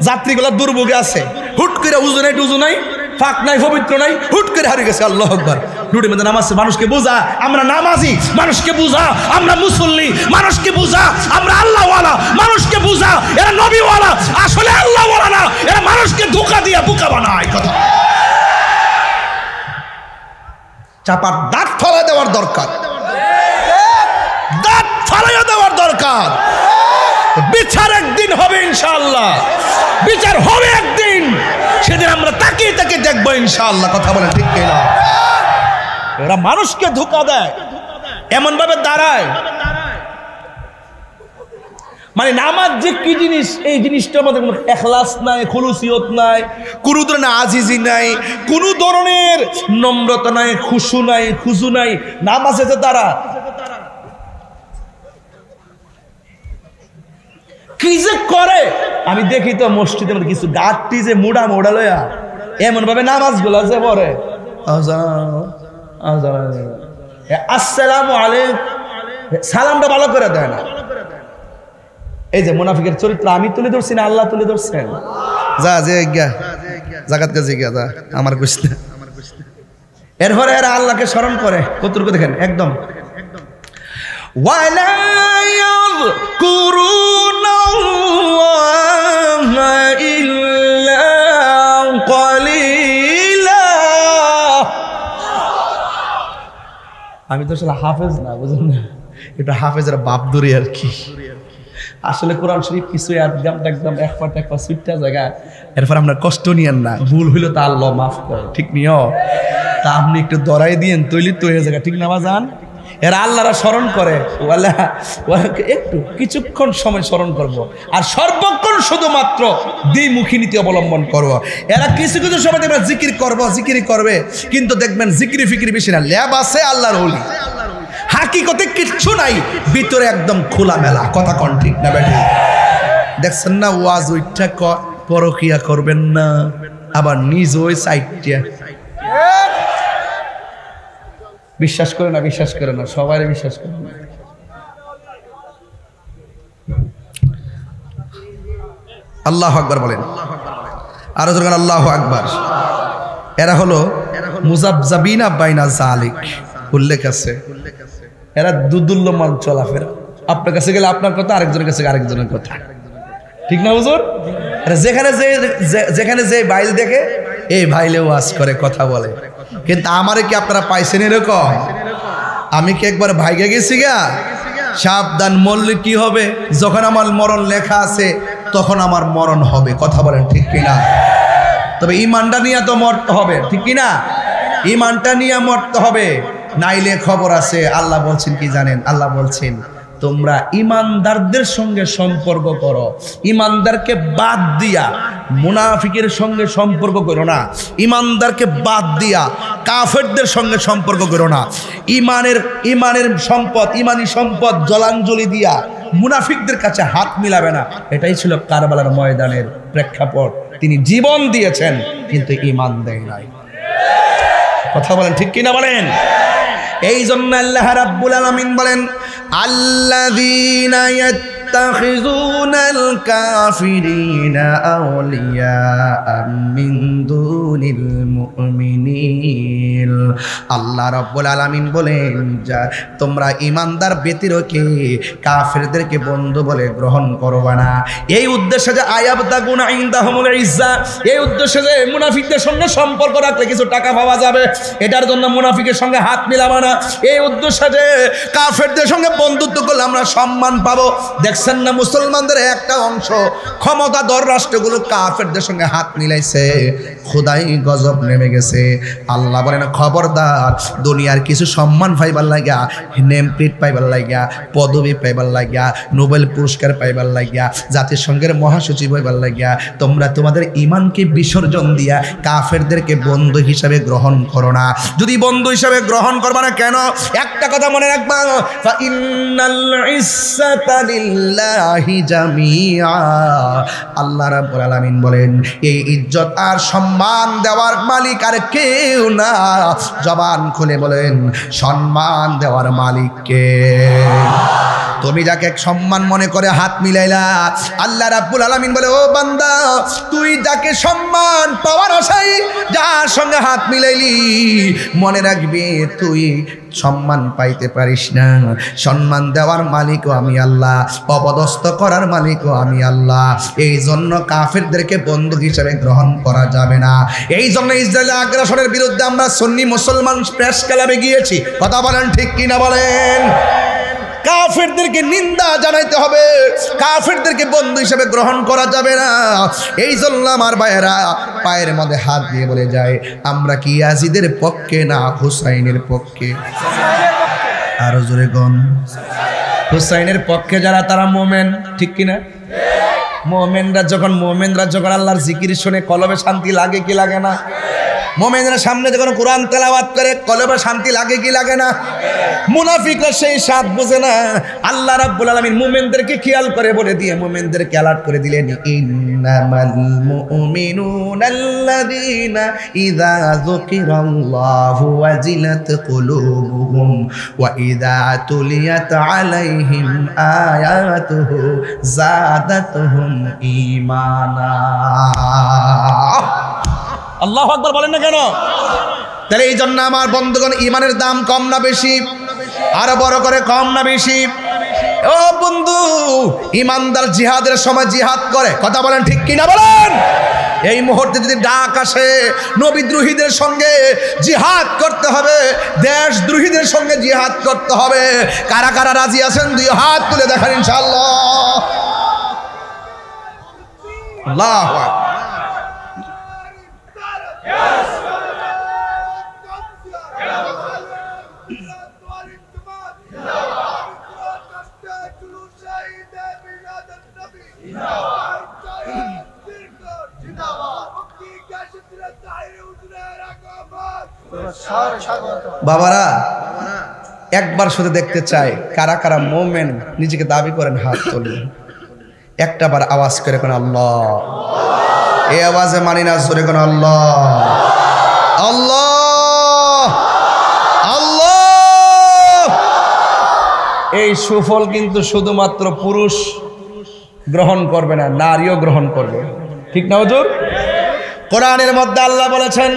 যাত্রীগুলো দুর্ভোগে আছে, হুট করে উজু নাই টুজু নাই, ফাঁক নাই পবিত্র নাই, হুট করে হারিয়ে গেছে। আল্লাহু আকবার। রোডের মধ্যে নামাজ, মানুষকে বোঝা আমরা নামাজি, মানুষকে বোঝা আমরা মুসল্লি, মানুষকে বোঝা আমরা আল্লাহওয়ালা, মানুষকে বোঝা এরা নবীওয়ালা, আসলে আল্লাহওয়ালা না, এরা মানুষকে ধোঁকা দিয়ে বোকা বানায়। কথা চাপার দাঁত ফলাই দেওয়ার দরকার, দাঁত ফলাই দেওয়ার দরকার। বিচার একদিন হবে ইনশাআল্লাহ, বিচার হবে একদিন, সেদিন আমরা তাকিয়ে তাকিয়ে দেখবো ইনশাআল্লাহ। কথা বলেন ঠিক কিনা? এরা মানুষকে ধোঁকা দেয়, এমন ভাবে দাঁড়ায়, মানে নামাজ যে কি জিনিস, এই জিনিসটার মধ্যে কোনো ইখলাস নাই, খুলুসিয়ত নাই, কোনো ধরনের আজিজি নাই, কোনো ধরনের নম্রতা নাই, খুশু নাই, খুজু নাই। নামাজে যে তারা কি যে করে, আমি দেখি তো মসজিদের মধ্যে কিছু গাঁটটি যে মুড়া মোড়া লয়া এমন ভাবে নামাজ গুলা যে পড়ে, আসসালামু আলাইকুম, সালামটা ভালো করে দেয় না। এই যে মুনাফিকের চরিত্র আমি তুলে ধরছি না, আল্লাহ তুলে ধরছেন। যা যে জাগাত কাজে গিয়া যা, আমার কইস না। এরপরে এরা আল্লাহকে স্মরণ করে কতটুকু দেখেন, একদম ওয়ালা ইয়াযকুরুনাল্লাহা ইল্লা ক্বালিলা। আমি তো আসলে হাফেজ না, বুঝলেন না, এটা হাফেজের বাপদুরি আর কি। আসলে কোরআন শরীফ কিছু একদম এক পাট সুইটটা জায়গা, এরপর আমরা কষ্ট নিয়েন না, ভুল হইলো তা আল্লাহ মাফ করে, ঠিক নিও তা আপনি একটু দরাই দিয়েন, তৈলি তৈরি জায়গা, ঠিক না বাজান? এরা আল্লাহরা স্মরণ করে, একটু কিছুক্ষণ সময় স্মরণ করব, আর সর্বক্ষণ শুধুমাত্র দ্বিমুখী নীতি অবলম্বন করব। এরা কিছু কিছু সময় দেখবেন জিকির করবে, কিন্তু দেখবেন জিকিরি ফিকিরি বেশি না, ল্যাব আছে আল্লাহর ওলি, হাকিকতে কিচ্ছু নাই, ভিতরে একদম খোলা মেলা। কথা কোন ঠিক না বেটি? দেখছেন না ওয়াজ ওইটা পরকিয়া করবেন না, আবার নিজ ওই সাইডটা বিশ্বাস করে না, সবাই বিশ্বাস করে না। আল্লাহু আকবার বলেন, আরো জোরে আল্লাহু আকবার। এরা হলো মুযাবযাবিনা বাইনা যালিক, উল্লেখ আছে, এরা দুদুল্যমান চলাফেরা। আপনার কাছে গেলে আপনার কথা, আরেকজনের কাছে আরেকজনের কথা, ঠিক না হুজুর? যেখানে যে বাইল দেখে এই ভাইলে ওয়াজ করে, কথা বলে। কিন্তু আমারে কি আপনারা পাইছেন এরকম? আমি কি একবার ভাইগে গেছি গা? সাবধান, মরলে কি হবে? যখন আমার মরণ লেখা আছে তখন আমার মরণ হবে। কথা বলেন ঠিক কিনা? তবে ইমানটা নিয়ে তো মরতে হবে, ঠিক কিনা? ইমানটা নিয়ে মরতে হবে, নাইলে খবর আছে। আল্লাহ বলছেন কি জানেন? আল্লাহ বলছেন তোমরা ইমানদারদের সঙ্গে সম্পর্ক করো, ইমানদারকে বাদ দিয়া মুনাফিকের সঙ্গে সম্পর্ক করো না, ইমানদারকে বাদ দিয়া কাফেরদের সঙ্গে সম্পর্ক করো না। ইমানের সম্পদ, ইমানি সম্পদ জলাঞ্জলি দিয়া মুনাফিকদের কাছে হাত মিলাবে না। এটাই ছিল কারবালার ময়দানের প্রেক্ষাপট। তিনি জীবন দিয়েছেন কিন্তু ঈমান দেয় নাই। কথা বলেন ঠিক কিনা বলেন? এই জন্য আল্লাহ রাব্বুল আলামিন বলেন, আল্লাযীনা ইয়াত্তাখিযুনাল কাফিরিনা আউলিয়া মিন দুনিল মুমিনিন। আল্লাহ রাব্বুল আলামিন বলেন, যা তোমরা ঈমানদার ব্যতিরেকে কাফেরদেরকে বন্ধু বলে গ্রহণ করবে না। এই উদ্দেশ্যে যে আয়াবতাগুনা ইনদাহুমুল ইজ্জা, এই উদ্দেশ্যে যে মুনাফিকদের সঙ্গে সম্পর্ক রাখলে কিছু টাকা পাওয়া যাবে, এটার জন্য মুনাফিকের সঙ্গে হাত মিলাবে না। এই উদ্দেশ্যে যে কাফেরদের সঙ্গে বন্ধুত্ব করলে আমরা সম্মান পাবো। দেখছেন না মুসলমানদের একটা অংশ ক্ষমতাধর রাষ্ট্রগুলো কাফেরদের সঙ্গে হাত মিলাইছে, খোদাই গজব নেমে গেছে। আল্লাহ বলেন, খবরদার, দুনিয়ার কিছু সম্মান পাইবার লাগিয়া, নেম প্লেট পাইবার লাগিয়া, পদবি পাইবার লাগিয়া, নোবেল পুরস্কার পাইবার লাগিয়া, জাতিসংঘের মহাসচিব হইবার লাগিয়া তোমরা তোমাদের ঈমানকে বিসর্জন দিয়া কাফেরদেরকে বন্ধু হিসাবে গ্রহণ করো না। যদি বন্ধু হিসাবে গ্রহণ করবা না কেন, একটা কথা মনে রাখবা, ফা ইন্নাল ইজ্জাতা লিল্লাহি জামিআ। আল্লাহ রাব্বুল আলামিন বলেন, এই ইজ্জত আর সম্মান দেওয়ার মালিক আর কেউ না। জবান খুলে বলেন, সম্মান দেওয়ার মালিক কে? তুমি যাকে সম্মান মনে করে হাত মিলাইলা, আল্লাহ রাব্বুল আলামিন বলে, ও বান্দা, তুই যাকে সম্মান পাওয়ার আশায় যার সঙ্গে হাত মিলাইলি, মনে রাখবি তুই সম্মান পাইতে পারিস না। সম্মান দেওয়ার মালিকও আমি আল্লাহ, অপদস্থ করার মালিকও আমি আল্লাহ। এই জন্য কাফেরদেরকে বন্ধু হিসেবে গ্রহণ করা যাবে না। এই জন্য ইসরায়েলের আগ্রাসনের বিরুদ্ধে আমরা সুন্নি মুসলমান প্রেস ক্লাবে গিয়েছি। কথা বলেন ঠিক কিনা বলেন? কাফেরদেরকে নিন্দা জানাইতে হবে, কাফেরদেরকে বন্ধু হিসেবে গ্রহণ করা যাবে না। এই জন্য আমার ভাইয়েরা পায়ের মধ্যে হাত দিয়ে বলে যায়, আমরা কি ইয়াজিদের পক্ষে না হুসাইনের পক্ষে? আরো জোরে গন। হুসাইনের পক্ষে যারা তারা মোমেন, ঠিক কিনা? মোমেনরা যখন আল্লাহর জিকির শুনে কলবে শান্তি লাগে কি লাগে না? মোমেনরা সামনে যখন কোরআন তেলাওয়াত করে কলবে শান্তি লাগে কি লাগে না? মুনাফিকরা সেই স্বাদ বোঝে না। আল্লাহ রাব্বুল আলামিন মুমিনদেরকে খেয়াল করে বলে দিয়ে মুমিনদেরকে অ্যালার্ট করে দিলেন, ইন্নামাল মুমিনুনাল্লাযীনা ইযা যুকিরাল্লাহু ওয়াজিলাত কুলুবুহুম ওয়া ইযা তুলিয়াত আলাইহিম আয়াতুহু যাদাতুহুম ঈমানা। আল্লাহু আকবার বলেন না কেন? তাহলে এই জন্য আমার বন্ধুগণ, ঈমানের দাম কম না বেশি? আরো বড় করে কম না বেশি? ও বন্ধু, ঈমানদার জিহাদের সময় জিহাদ করে। কথা বলেন ঠিক কিনা বলেন? এই মুহূর্তে যদি ডাক আসে নবীদ্রোহীদের সঙ্গে জিহাদ করতে হবে, দেশদ্রোহীদের সঙ্গে জিহাদ করতে হবে, কারা কারা রাজি আছেন দুই হাত তুলে দেখান ইনশাআল্লাহ। আল্লাহু আকবার। বাবারা, একবার শুধু দেখতে চাই কারা কারা মোমেন নিজেকে দাবি করেন, হাত তুলুন। একটা বার আওয়াজ করে কোন আল্লাহ। এই আওয়াজে মানি না, জোরে কোন আল্লাহ। আল্লাহ আল্লাহ। এই সুফল কিন্তু শুধুমাত্র পুরুষ গ্রহণ করবে না, নারীও গ্রহণ করবে, ঠিক না হুজুর? কোরআনের মধ্যে আল্লাহ বলেছেন,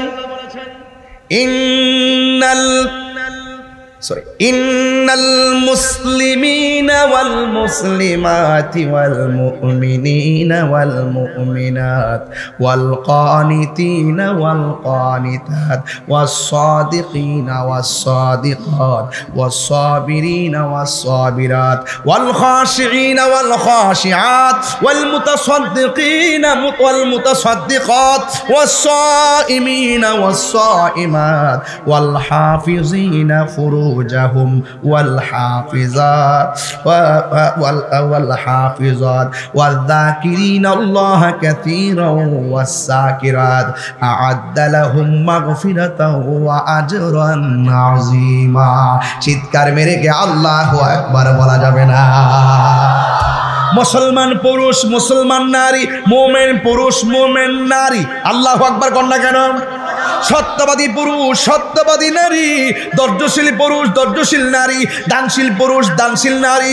ইন্নাল মুসলিমিনা ওয়াল মুসলিমাতি ওয়াল মুমিনিনা ওয়াল মুমিনাত ওয়াল কানিতিনা ওয়াল কানিতাত ওয়াস সাদিকিনা ওয়াস সাদিকাত ওয়াস সাবিরিনা ওয়াস সাবিরাত ওয়াল খাশিঈনা ওয়াল খাশিআত ওয়াল মুতাসাদ্দিকিনা ওয়াল মুতাসাদ্দিকাত ওয়াস সাইমিনা ওয়াস সাইমাত ওয়াল হাফিজিনা ফুরু ফুরুজাহুম ওয়াল হাফিজাত ওয়াল হাফিজাত ওয়াল-যাকিরিনাল্লাহা কাসীরান ওয়াস-সাকিরাত আ'আদ্দা লাহুম মাগফিরাতান ওয়া আজরান আযীমা। চিৎকার মেরে কে আল্লাহু আকবার বলা যাবে না? মুসলমান পুরুষ, মুসলমান নারী, মুমিন পুরুষ, মুমিন নারী, আল্লাহু আকবার কোন না কেন? সত্যবাদী পুরুষ, সত্যবাদী নারী, ধৈর্যশীল পুরুষ, ধৈর্যশীল নারী, দানশীল পুরুষ, দানশীল নারী,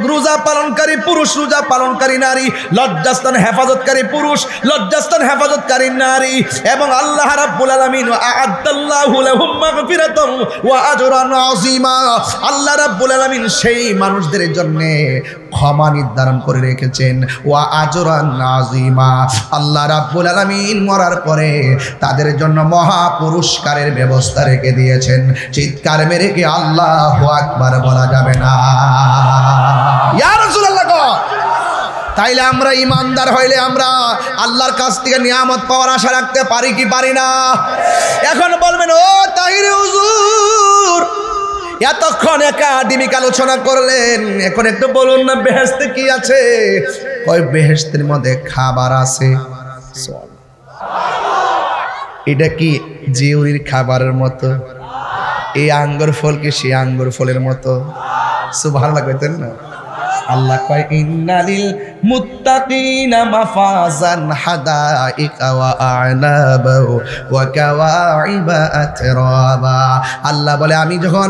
রোজা পালনকারী পুরুষ, রোজা পালনকারী নারী, লজ্জাস্থান হেফাজতকারী পুরুষ, লজ্জাস্থান হেফাজতকারী নারী, এবং আল্লাহ রাব্বুল আলামিন আ'আদ্দাল্লাহু লাহুম মাগফিরাতান ওয়া আজরান আযীমা। আল্লাহ রাব্বুল আলামিন সেই মানুষদের জন্য ক্ষমা নির্ধারণ করে রেখেছেন, ওয়া আজরান আযীমা। আল্লাহ রাব্বুল আলামিন মরার পরে তাদের জন্য মহা পুরস্কারের ব্যবস্থা রেখে দিয়েছেন। চিৎকার মেরে কি আল্লাহু আকবার বলা যাবে না? ইয়া রাসূলুল্লাহ। তাইলে আমরা ইমানদার হইলে আমরা আল্লাহর কাছ থেকে নিয়ামত পাওয়ার আশা রাখতে পারি কি পারি না? এখন বলবেন, ও তাহির হুজুর, এতক্ষণ একাডেমিক আলোচনা করলেন, এখন একটু বলুন না বেহেশতে কি আছে? কয় বেহেশতের মধ্যে খাবার আছে। এটা কি জিউরির খাবারের মতো? এই আঙ্গুর ফল কি সেই আঙ্গুর ফলের মতো? সুবহানাল্লাহ কইতেন না? আল্লাহ কয় ইন্নালিল মুত্তাকিনা মাফাজান হাদাইকা ওয়া আ'নাবা ওয়া কাওয়াইবা আতরাবা। আল্লাহ বলে আমি যখন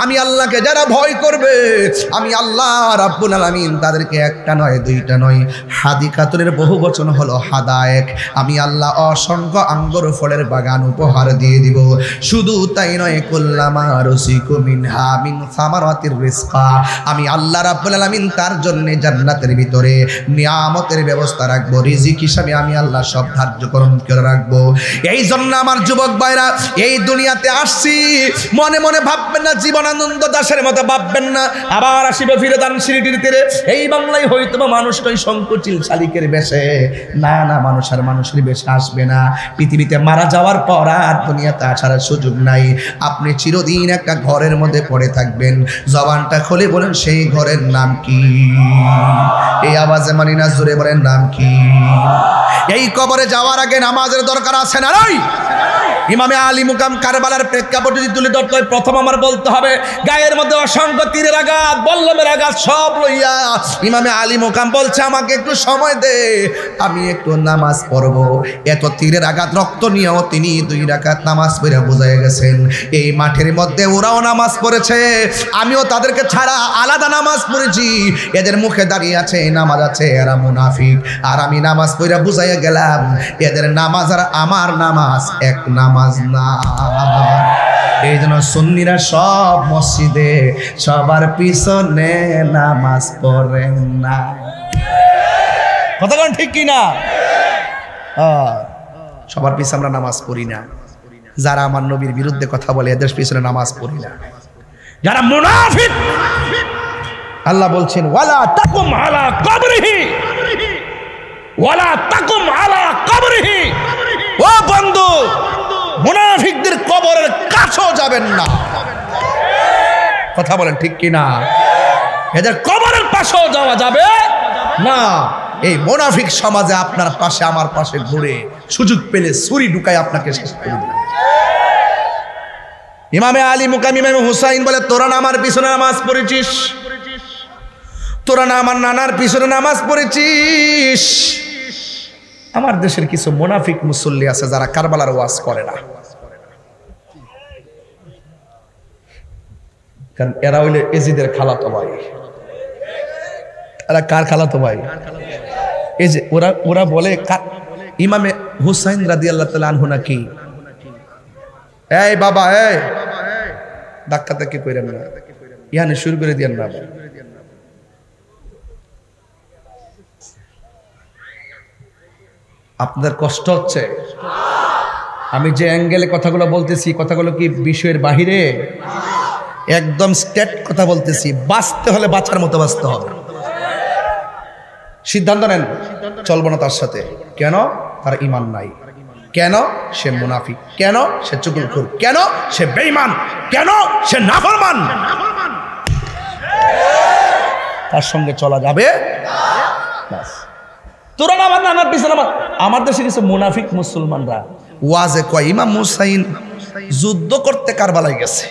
আমি আল্লাহকে যারা ভয় করবে, আমি আল্লাহ রাব্বুল আলামিন তাদেরকে একটা নয় দুইটা নয় হাদিকাতুনের বহু বচন হলো হাদায়েক, আমি আল্লাহ অসংখ্য আঙ্গুর ফলের বাগান উপহার দিয়ে দিব। শুধু তাই নয়, কুল্লামা রুসিকু মিনহা মিন সামারাতির রিজকা, আমি আল্লাহ রাব্বুল আলামিন তার জন্য জান্নাতের ভিতরে নিয়ামতের ব্যবস্থা রাখবো, রিজিক হিসাবে আমি আল্লাহ সব ধার্যকরণ করে রাখবো। এই জন্য আমার যুবক ভাইরা, এই দুনিয়াতে আসছি, মনে মনে ভাববেন না জীবনানন্দ দাশের মতো ভাববেন না আবার আসিবে ফিরে দানশিরিটির তীরে, এই বাংলায় হয়তো মানুষটাই সংকোচিল শালিকের বেশে। না না, মানুষ আর মানুষের বেশে আসবে না। পৃথিবীতে মারা যাওয়ার পর আর দুনিয়াতে আসার সুযোগ নাই। আপনি চিরদিন একটা ঘরের মধ্যে পড়ে থাকবেন। জবানটা খুলে বলেন সেই ঘরের নাম কি? এই আওয়াজে মানি না, জোরে বলেন নাম কি? এই কবরে যাওয়ার আগে নামাজের দরকার আছে না নাই? ইমামে আলী মুকাম কারবালার প্রেক্ষাপট যদি তুলে ধরতে হয়, প্রথম আমার বলতে হবে গায়ের মধ্যে অসংখ্য তীরের আঘাত, বল্লমের আঘাত সব লইয়া ইমামে আলী মুকাম বলছে আমাকে একটু সময় দে, আমি একটু নামাজ পড়বো। এত তীরের আঘাত রক্ত নিয়েও তিনি 2 রাকাত নামাজ পড়ে বুঝাই গেছেন। এই মাঠের মধ্যে ওরাও নামাজ পড়েছে, আমিও তাদেরকে ছাড়া আলাদা নামাজ পড়েছি। এদের মুখে দাঁড়িয়ে আছে নামাজ আছে, এরা মুনাফিক। আর আমি নামাজ পড়ে বুঝাইয়া গেলাম এদের নামাজ আর আমার নামাজ এক নামাজ না। এই জন্য সুন্নিরা সব মসজিদে সবার পিছনে নামাজ পড়েন না। কতক্ষণ ঠিক কিনা? সবার পিছনে আমরা নামাজ পড়ি না। যারা আমার নবীর বিরুদ্ধে কথা বলে এদের পিছনে নামাজ পড়ি না। যারা মুনাফিক, আল্লাহ বলছেন ওয়ালা তাকুম আলা কবরিহি, ওয়ালা তাকুম আলা কবরিহি। ও বন্ধু, মুনাফিকদের কবরের কাছেও যাবেন না। কথা বলেন ঠিক কিনা? এদের কবরের পাশেও যাওয়া যাবে না। এই মুনাফিক সমাজে আপনার পাশে আমার পাশে ঘুরে সুযোগ পেলে ছুরি ঢুকায় আপনাকে শেষ করে দিবে। ইমামে আলী মুকাম ইমামে হুসাইন বলে তোরা না আমার পিছনে নামাজ পড়েছিস, তোরা না আমার নানার পিছনে নামাজ পড়েছিস। আমার দেশের কিছু মুনাফিক মুসল্লি আছে যারা কারবালার ওয়াজ করে না, কারণ এরা হইলে এজিদের খালাতো ভাই। এরা কার খালাতো ভাই? এই যে ওরা বলে ইমামে হুসাইন রাদিয়াল্লাহু তাআলা আনহু নাকি, এই বাবা এই ধাক্কা ধাক্কি কইরেন না, ইহানে শুরু করে দিয়েন না। আপনাদের কষ্ট হচ্ছে? আমি যে অ্যাঙ্গেলে কথাগুলো বলতেছি, কথাগুলো কি বিষয়ের বাহিরে? একদম স্ট্রেট কথা বলতেছি। বাঁচতে হলে বাঁচার মতো বাঁচতে হবে। সিদ্ধান্ত নেন চলবো না তার সাথে। কেন? তার ঈমান নাই। কেন? সে মুনাফিক। কেন? সে চুগলখোর। কেন? সে বেঈমান। কেন? সে নাফরমান। তার সঙ্গে চলা যাবে না। তোরা আমার পিছনে আমার দেশে কিছু মুনাফিক মুসলমানরা ওয়াজে কয় ইমাম হুসাইন যুদ্ধ করতে কারবালায় গেছে।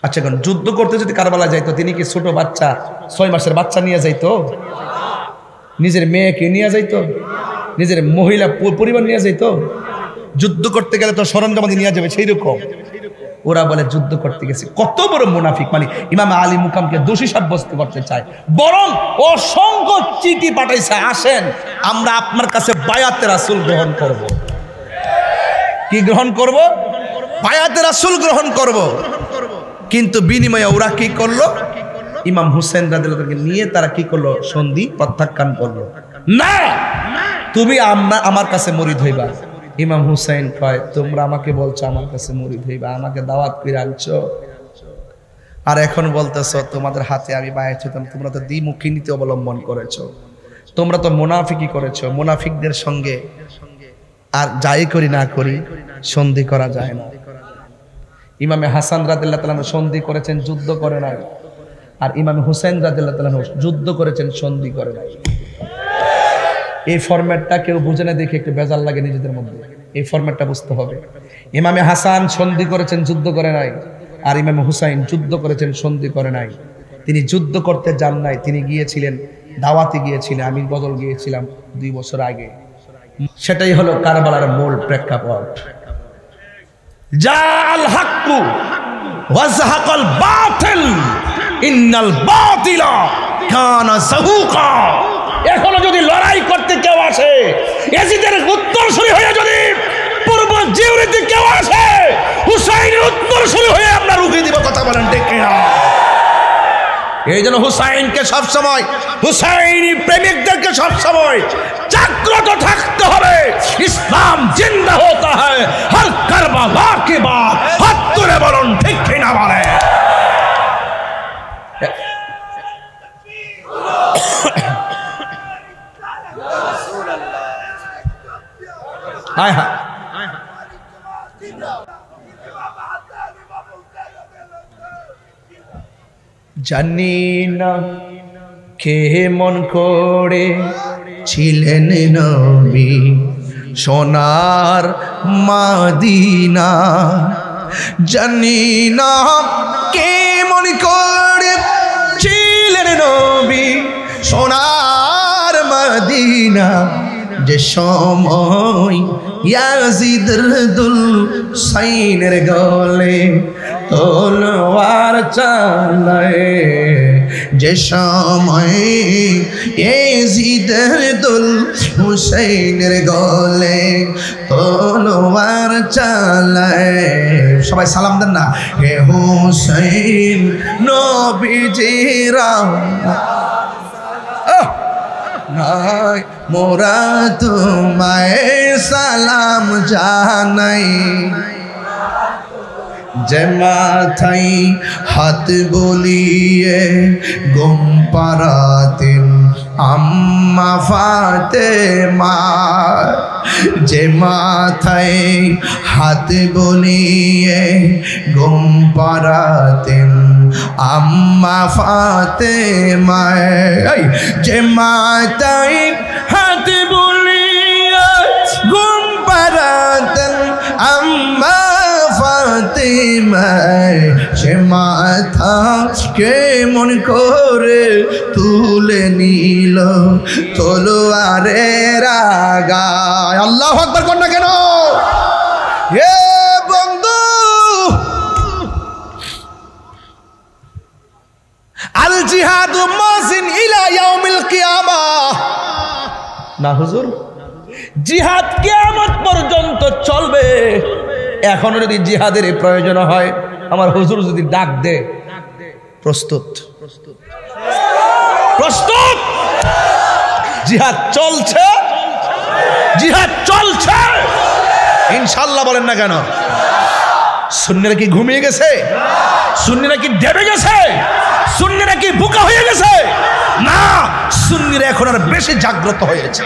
আচ্ছা, এখন যুদ্ধ করতে যদি কারবালায় যাইতো, তিনি কি ছোট বাচ্চা 6 মাসের বাচ্চা নিয়ে যাইতো? নিজের মেয়েকে নিয়ে যাইতো? নিজের মহিলা পরিবার নিয়ে যাইতো? যুদ্ধ করতে গেলে তো সরঞ্জামাদি নিয়ে যাবে, সেই রকম ওরা বলে যুদ্ধ করতে গেছে। কত বড় মুনাফিক! মানে ইমাম আলী মুকামকে দোষী সাব্যস্ত করতে চায়, বরং অসংখ্য চিঠি পাঠাইছে, আসেন আমরা আপনার কাছে বায়াতে রাসূল গ্রহণ করব। কি গ্রহণ করব? বায়াতে রাসূল গ্রহণ করব। কিন্তু বিনিময়ে ওরা কি করলো? ইমাম হুসাইন রাদিয়াল্লাহু আনহু নিয়ে তারা কি করলো? সন্ধি প্রত্যাখ্যান করলো। না, তুমি আমার কাছে মুরিদ হইবা। ইমাম হুসাইন কয়, তোমরা আমাকে বলছো আমার কাছে মুরিদ হইবা, আমাকে দাওয়াত করে আনছো, আর এখন বলতেছো তোমাদের হাতে আমি বায়াত হইতাম। তোমরা তো দ্বিমুখী নীতি অবলম্বন করেছো, তোমরা তো মুনাফিকি করেছো। মুনাফিকদের সঙ্গে আর যাই করি না করি সন্ধি করা যায় না। ইমামে হাসান রাদিয়াল্লাহু তাআলা সন্ধি করেছেন, যুদ্ধ করে নাই। আর ইমাম হুসাইন রাদিয়াল্লাহু তাআলা যুদ্ধ করেছেন, সন্ধি করে নাই। এই ফরম্যাটটা কেউ বুঝে না দেখে একটু বেজাল লাগে নিজেদের মধ্যে। এই ফরম্যাটটা বুঝতে হবে। ইমামে হাসান সন্ধি করেছেন, যুদ্ধ করে নাই। আর ইমাম হুসাইন যুদ্ধ করেছেন, সন্ধি করে নাই। তিনি যুদ্ধ করতে যান নাই, তিনি গিয়েছিলেন দাওয়াতে গিয়েছিলেন। আমি বদল গিয়েছিলাম 2 বছর আগে। সেটাই হলো কারবালার মূল প্রেক্ষাপট। জাল হাক্কু ওয়া যাহাকাল বাতিল ইন্নাল বাতিলা কানা যাহুকা। এখনো যদি লড়াই করতে কেউ আসে, ইয়াজিদের উত্তরসূরি হয়ে যদি পূর্ব জিউরিতে কেউ আসে, হুসাইনের উত্তরসূরি হয়ে আমরা রুখে দিব। কথা বলেন ঠিক কিনা? এই জন্য হুসাইনকে সবসময়, হুসাইনি প্রেমিকদেরকে সবসময় জাগ্রত থাকতে হবে। ইসলাম জিন্দা হতা হয় হর কারবালা কে বাদ। হাত তুলে বলুন ঠিক কিনা? বলে হায় হায়। জানি না কে মন করে ছিলেন নবী সোনার মাদিনা। জানি না কে মন করে ছিলেন নবী সোনার মাদিনা। যে সময় ইয়াজিদের দুল সাইনের গলে তলোয়ার চালায়, যে সময় ইয়াজিদের দুল হুসাইনের গলে তলোয়ার চালায়। সবাই সালাম দেন না, হে হুসাইন নবীজিরা নাই মোরা তোমায় সালাম জানাই। যে মাথায় হাত বলিয়ে গুম পারাতেন আম্মা ফাতেমা। যে মাথায় হাত বলিয়ে গুম পারাতেন আম্মা ফাতেমা। যে মাথায় হাত বলিয়ে গুম পারাতেন আম্মা ফাতেমা। সে মাথা কে মন করে তুলে নিল তলোয়ারের আগায়। আল্লাহু আকবার কর না কেন? হে বন্ধু, আল জিহাদু মাজিন ইলা ইয়াউমিল কিয়ামাহ। না হুজুর, জিহাদ কিয়ামত পর্যন্ত চলবে। এখনো যদি জিহাদের প্রয়োজন হয়, আমার হুজুর যদি ডাক দে, প্রস্তুত প্রস্তুত। জিহাদ চলছে, জিহাদ চলছে ইনশাআল্লাহ। বলেন না কেন? সুন্নিরা কি ঘুমিয়ে গেছে? সুন্নিরা কি ডেবে গেছে? সুন্নিরা কি বোকা হয়ে গেছে? না, সুন্নিরা এখন আর বেশি জাগ্রত হয়েছে।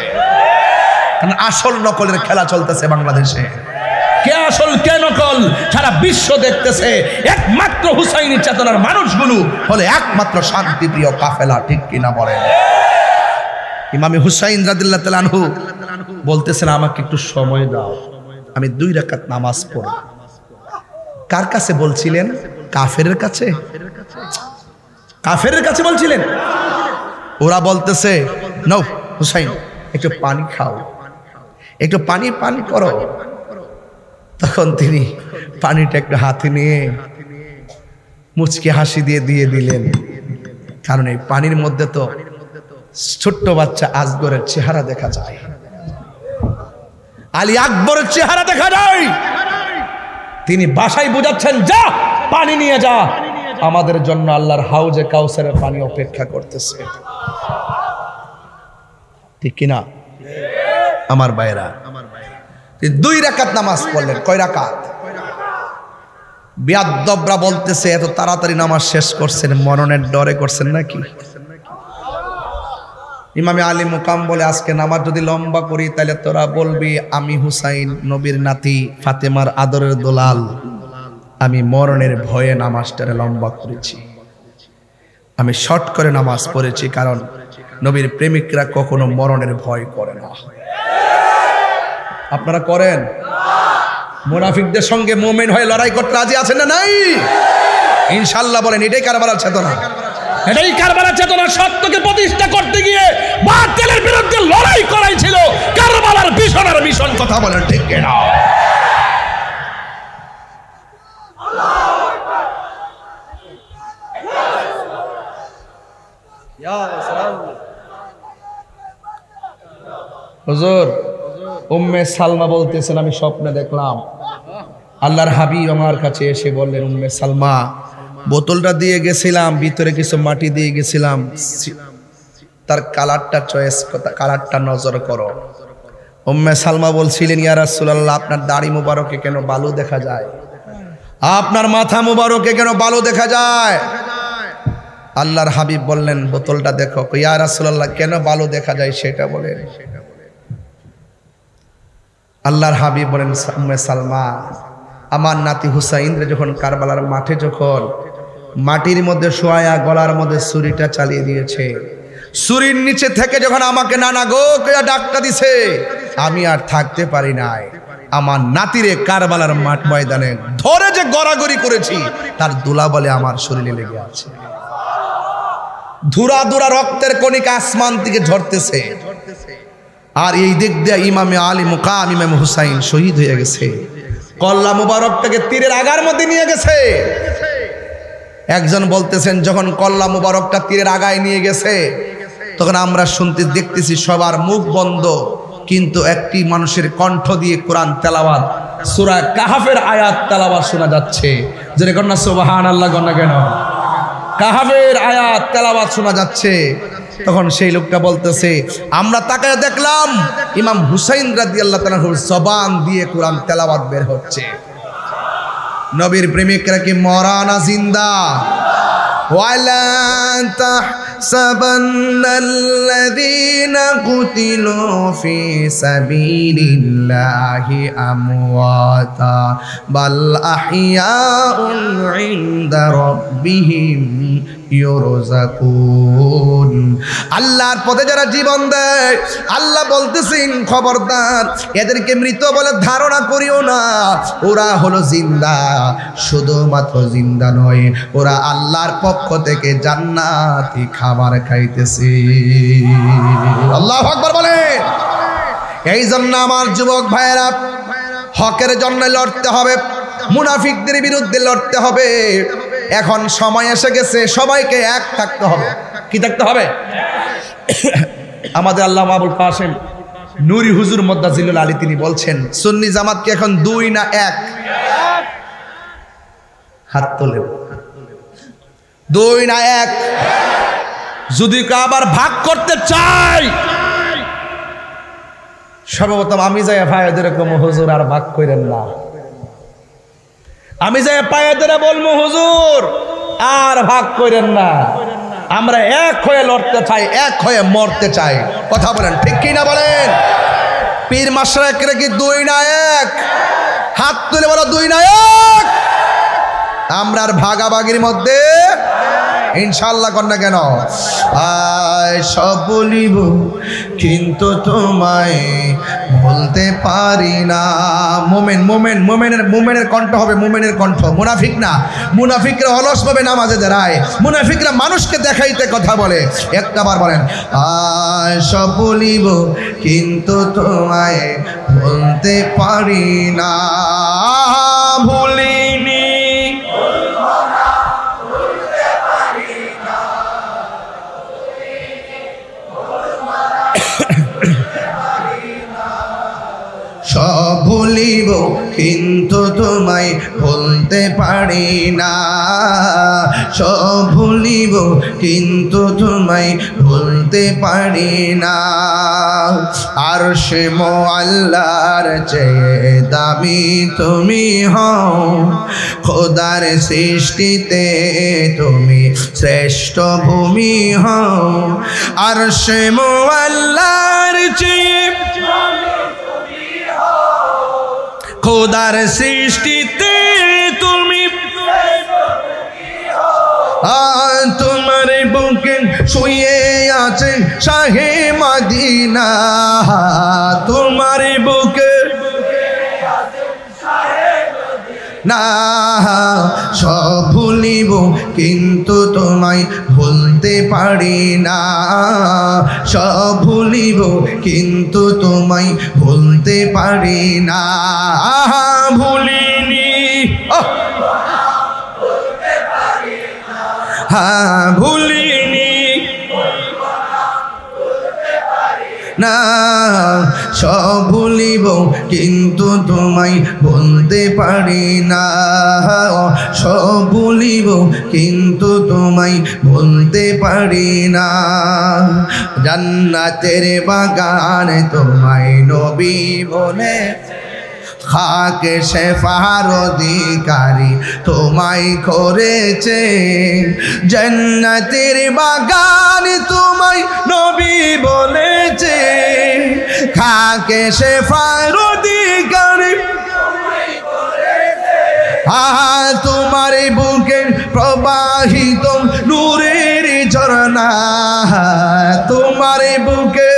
কারণ আসল নকলের খেলা চলতেছে বাংলাদেশে। কে আসল কে নকল সারা বিশ্ব দেখতেছে। একমাত্র হুসাইনি চেতনার মানুষগুলো হলে একমাত্র শান্তিপ্রিয় কাফেলা, ঠিক কিনা বলেন? ইমাম হুসাইন রাদিয়াল্লাহু তাআলা আনহু বলতেছেন, আমাকে একটু সময় দাও, আমি 2 রাকাত নামাজ পড়ব। কার কাছে বলছিলেন? কাফেরের কাছে। কাফেরের কাছে বলছিলেন। ওরা বলতেছে, নাও হুসাইন একটু পানি খাও, একটু পানি পান করো। তখন তিনি পানিটা একটু হাতে নিয়ে মুচকি হাসি দিয়ে দিলেন, কারণ এই পানির মধ্যে তো ছোট্ট বাচ্চা আজগরের চেহারা দেখা যায়, আলী আকবরের চেহারা দেখা যায়। তিনি বাসায় বুঝাচ্ছেন, যা পানি নিয়ে যা, আমাদের জন্য আল্লাহর হাউজে কাউসারের পানি অপেক্ষা করতেছে, ঠিক কিনা আমার ভাইরা? 2 রাকাত নামাজ পড়লেন। কয় রাকাত? বিয়াদ্দবরা বলতেছে, এত তাড়াতাড়ি নামাজ শেষ করছেন, মরণের ডরে করছেন নাকি? ইমামে আলী মুকাম বলে, আজকে নামাজ যদি লম্বা করি তাহলে তোরা বলবি আমি হুসাইন নবীর নাতি, ফাতেমার আদরের দোলাল। আমি মরণের ভয়ে নামাজটারে লম্বা করেছি, আমি শর্ট করে নামাজ পড়েছি, কারণ নবীর প্রেমিকরা কখনো মরণের ভয় করে না। আপনারা করেন? মুনাফিকদের সঙ্গে মুমিন হয়ে লড়াই করতে রাজি আছেন না নাই? ইনশাআল্লাহ বলেন। এটাই কারবালার চেতনা, এটাই কারবালার চেতনা। সত্যকে প্রতিষ্ঠা করতে গিয়ে বাতিলের বিরুদ্ধে লড়াই করাই ছিল কারবালার ভীষণ আর ভীষণ। কথা বলেন ঠিক কিনা? হুজুর উম্মে সালমা বলতেছেন, আমি স্বপ্নে দেখলাম আল্লাহর হাবিব আমার কাছে এসে বললেন, উম্মে সালমা বোতলটা দিয়ে গেছিলাম, ভিতরে কিছু মাটি দিয়ে গেছিলাম, তার কালারটা চয়েস, কালারটা নজর করো। উম্মে সালমা বলছিলেন, ইয়া রাসূলুল্লাহ আপনার দাড়ি মুবারকে কেন বালু দেখা যায়, আপনার মাথা মুবারকে কেন বালু দেখা যায়? আল্লাহর হাবিব বললেন, বোতলটা দেখো। ইয়া রাসূলুল্লাহ কেন বালু দেখা যায় সেটা বলেন। আল্লাহর হাবিব বলেন, উম্মে সালমা আমার নাতি হুসাইন যখন কারবালার মাঠে যখন মাটির মধ্যে শোয়া গলার মধ্যে ছুরিটা চালিয়ে দিয়েছে, ছুরির নিচে থেকে যখন আমাকে নানা গো কইয়া ডাক্কা দিছে, আমি আর থাকতে পারি নাই। আমার নাতিরে কারবালার মাঠ ময়দানে ধরে যে গড়াগড়ি করেছি, তার দুলা বলে আমার শরীরে লেগে আছে। ধুরা ধুরা রক্তের কণিকা আসমান থেকে ঝরতেছে, আর এই দিক দিয়ে ইমামে আলী মুকাম ইমাম হুসাইন শহীদ হয়ে গেছে। কল্লা মুবারকটাকে তীরের আগার মধ্যে নিয়ে গেছে। একজন বলতেছেন, যখন কল্লা মুবারকটা তীরের আগায় নিয়ে গেছে, তখন আমরা শুনতে দেখতেছি সবার মুখ বন্ধ, কিন্তু একটি মানুষের কণ্ঠ দিয়ে কোরআন তেলাওয়াত, সূরা কাহাফের আয়াত তেলাওয়াত শোনা যাচ্ছে। যেটা কন্যা সুবহানাল্লাহ গন্না কেন, কাহাফের আয়াত তেলাওয়াত শোনা যাচ্ছে। তখন সেই লোকটা বলতেছে, আমরা তাকায় দেখলাম ইমাম হুসাইন রাদিয়াল্লাহু তাআলার জবান দিয়ে কোরআন তেলাওয়াত বের হচ্ছে। নবীর প্রেমিকরা কি মরা না জিন্দা? ওয়ালা তাহসাবান্নাল্লাযীনা কুতিলু ফি সাবিলিল্লাহি আমওয়াতা বাল আহইয়াউন ইনদা রাব্বিহিম ইউরযাকুন। আল্লাহর পথে যারা জীবন দেয়, আল্লাহ বলতেছেন খবরদার এদেরকে মৃত বলে ধারণা করিও না, ওরা হলো জিন্দা। শুধুমাত্র জিন্দা নয়, ওরা আল্লাহর পক্ষ থেকে জান্নাতি খাবার খাইতেছে। আল্লাহু আকবার বলে। এই জন্য আমার যুবক ভাইয়েরা, হকের জন্য লড়তে হবে, মুনাফিকদের বিরুদ্ধে লড়তে হবে। এখন সময় এসে গেছে, সবাইকে এক থাকতে হবে। কি থাকতে হবে? আমাদের আল্লামা আবুল কাসেম নুরি হুজুর মোদ্দাজিলুল আলী তিনি বলছেন, সুন্নি জামাত কি এখন 2 না 1? হাত তোলে। 2 না 1? যদি আবার ভাগ করতে চাই, সর্বপ্রথম আমি যাই ভাইদের এরকম, হুজুর আর ভাগ করেন না। আমি যাই পায়েদের বলবো, হুজুর আর ভাগ করেন না। আমরা এক হয়ে লড়তে চাই, এক হয়ে মরতে চাই। কথা বলেন ঠিক কি না বলেন? পীর মাশরাইকরা কি দুই না এক? হাত তুলে বলো দুই না এক। আমরা আর ভাগাভাগির মধ্যে ইনশাআল্লাহ কর না কেন? সব বলিব কিন্তু তোমায় বলতে পারি না। মোমেনের কণ্ঠ হবে, মোমেনের কণ্ঠ, মুনাফিক না। মুনাফিকরা অলসভাবে নামাজে দাঁড়ায়, মুনাফিকরা মানুষকে দেখাইতে কথা বলে। একটাবার বলেন, সব বলিব কিন্তু তোমায় বলতে পারি না। ভুলিনি সব ভুলিব কিন্তু তোমায় ভুলতে পারি না। সব ভুলিব কিন্তু তোমায় ভুলতে পারি না। আরশে মুআল্লার চেয়ে দামি তুমি হও, খোদার সৃষ্টিতে তুমি শ্রেষ্ঠ ভূমি হও। আরশে মুআল্লার চেয়ে খোদার সৃষ্টিতে তুমি, তোমার বুকে শুয়ে আছে শাহে মদিনা। তোমার বুকে না সব ভুলিব কিন্তু তোমায় ভুলতে পারি না। সব ভুলিব কিন্তু তোমায় ভুলতে পারি না। ভুলিনি হ্যাঁ ভুলিনি না। সব ভুলিব কিন্তু তোমায় ভুলতে পারি না। সব ভুলিব কিন্তু তোমায় ভুলতে পারি না। জান্নাতের বাগানে তোমায় নবী বলে, খাকে শেফার অধিকারী তোমায় করেছে। জান্নাতের বাগান তোমায় নবী বলেছে, খাকে শেফার অধিকারী তোমার বুকে প্রবাহিত নূরের ঝরনা। তোমার বুকে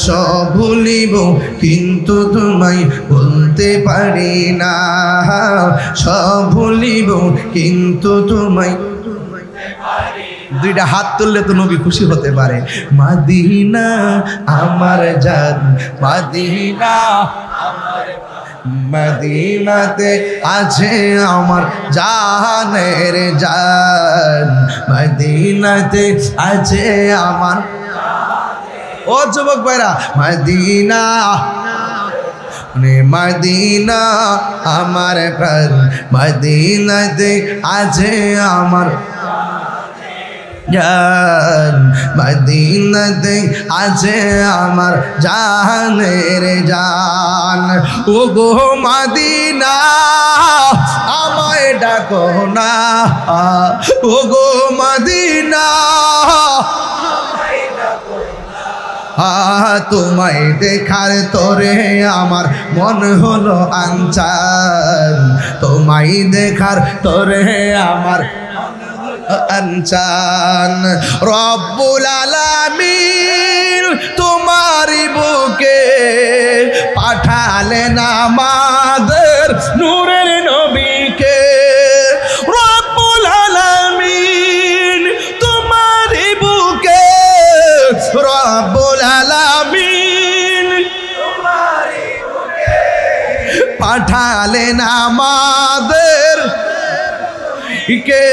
সব ভুলিব কিন্তু তোমায় বলতে পারি না। সব ভুলিব কিন্তু তোমায়। দুইটা হাত তুললে তো নবী খুশি হতে পারে। মদিনা আমার জান, মদিনা মদিনাতে আছে আমার জানের জান। মদিনাতে আছে আমার, ও যুবক ভাইরা, মদিনা মদিনা আমার প্রাণ। মদিনাতে আছে আমার জান। মদিনাতে আছে আমার জানের জান। ও গো মদিনা আমায় ডাকো না। ও গো মদিনা তোমায় দেখার তোরে আমার মন হলো আনচান। তোমায় দেখার তোরে আমার আনচান। রব্বুল আলামিন তোমার বুকে পাঠালেন আমাদের নূরের নবীকে। রব্বুল আলামিন তোমার বুকে, রব্বুল আলামিন পাঠালেন আমাদের কে,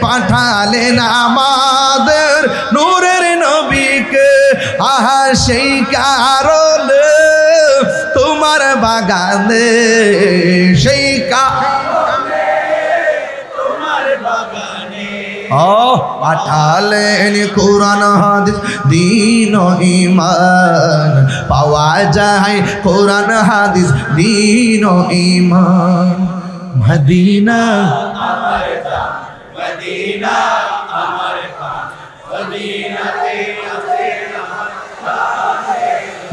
পাঠালেন আমাদের নূরের নবীকে। আহা সেই কারণে তোমার বাগানে, সেই কারণে তোমার বাগানে পাঠালেন কোরআন হাদিস দীন ও ঈমান। পাওয়া যায় কোরআন হাদিস দীন ও ঈমান। মদিনা আমার জান, মদিনা আমার প্রাণ, মদিনাতে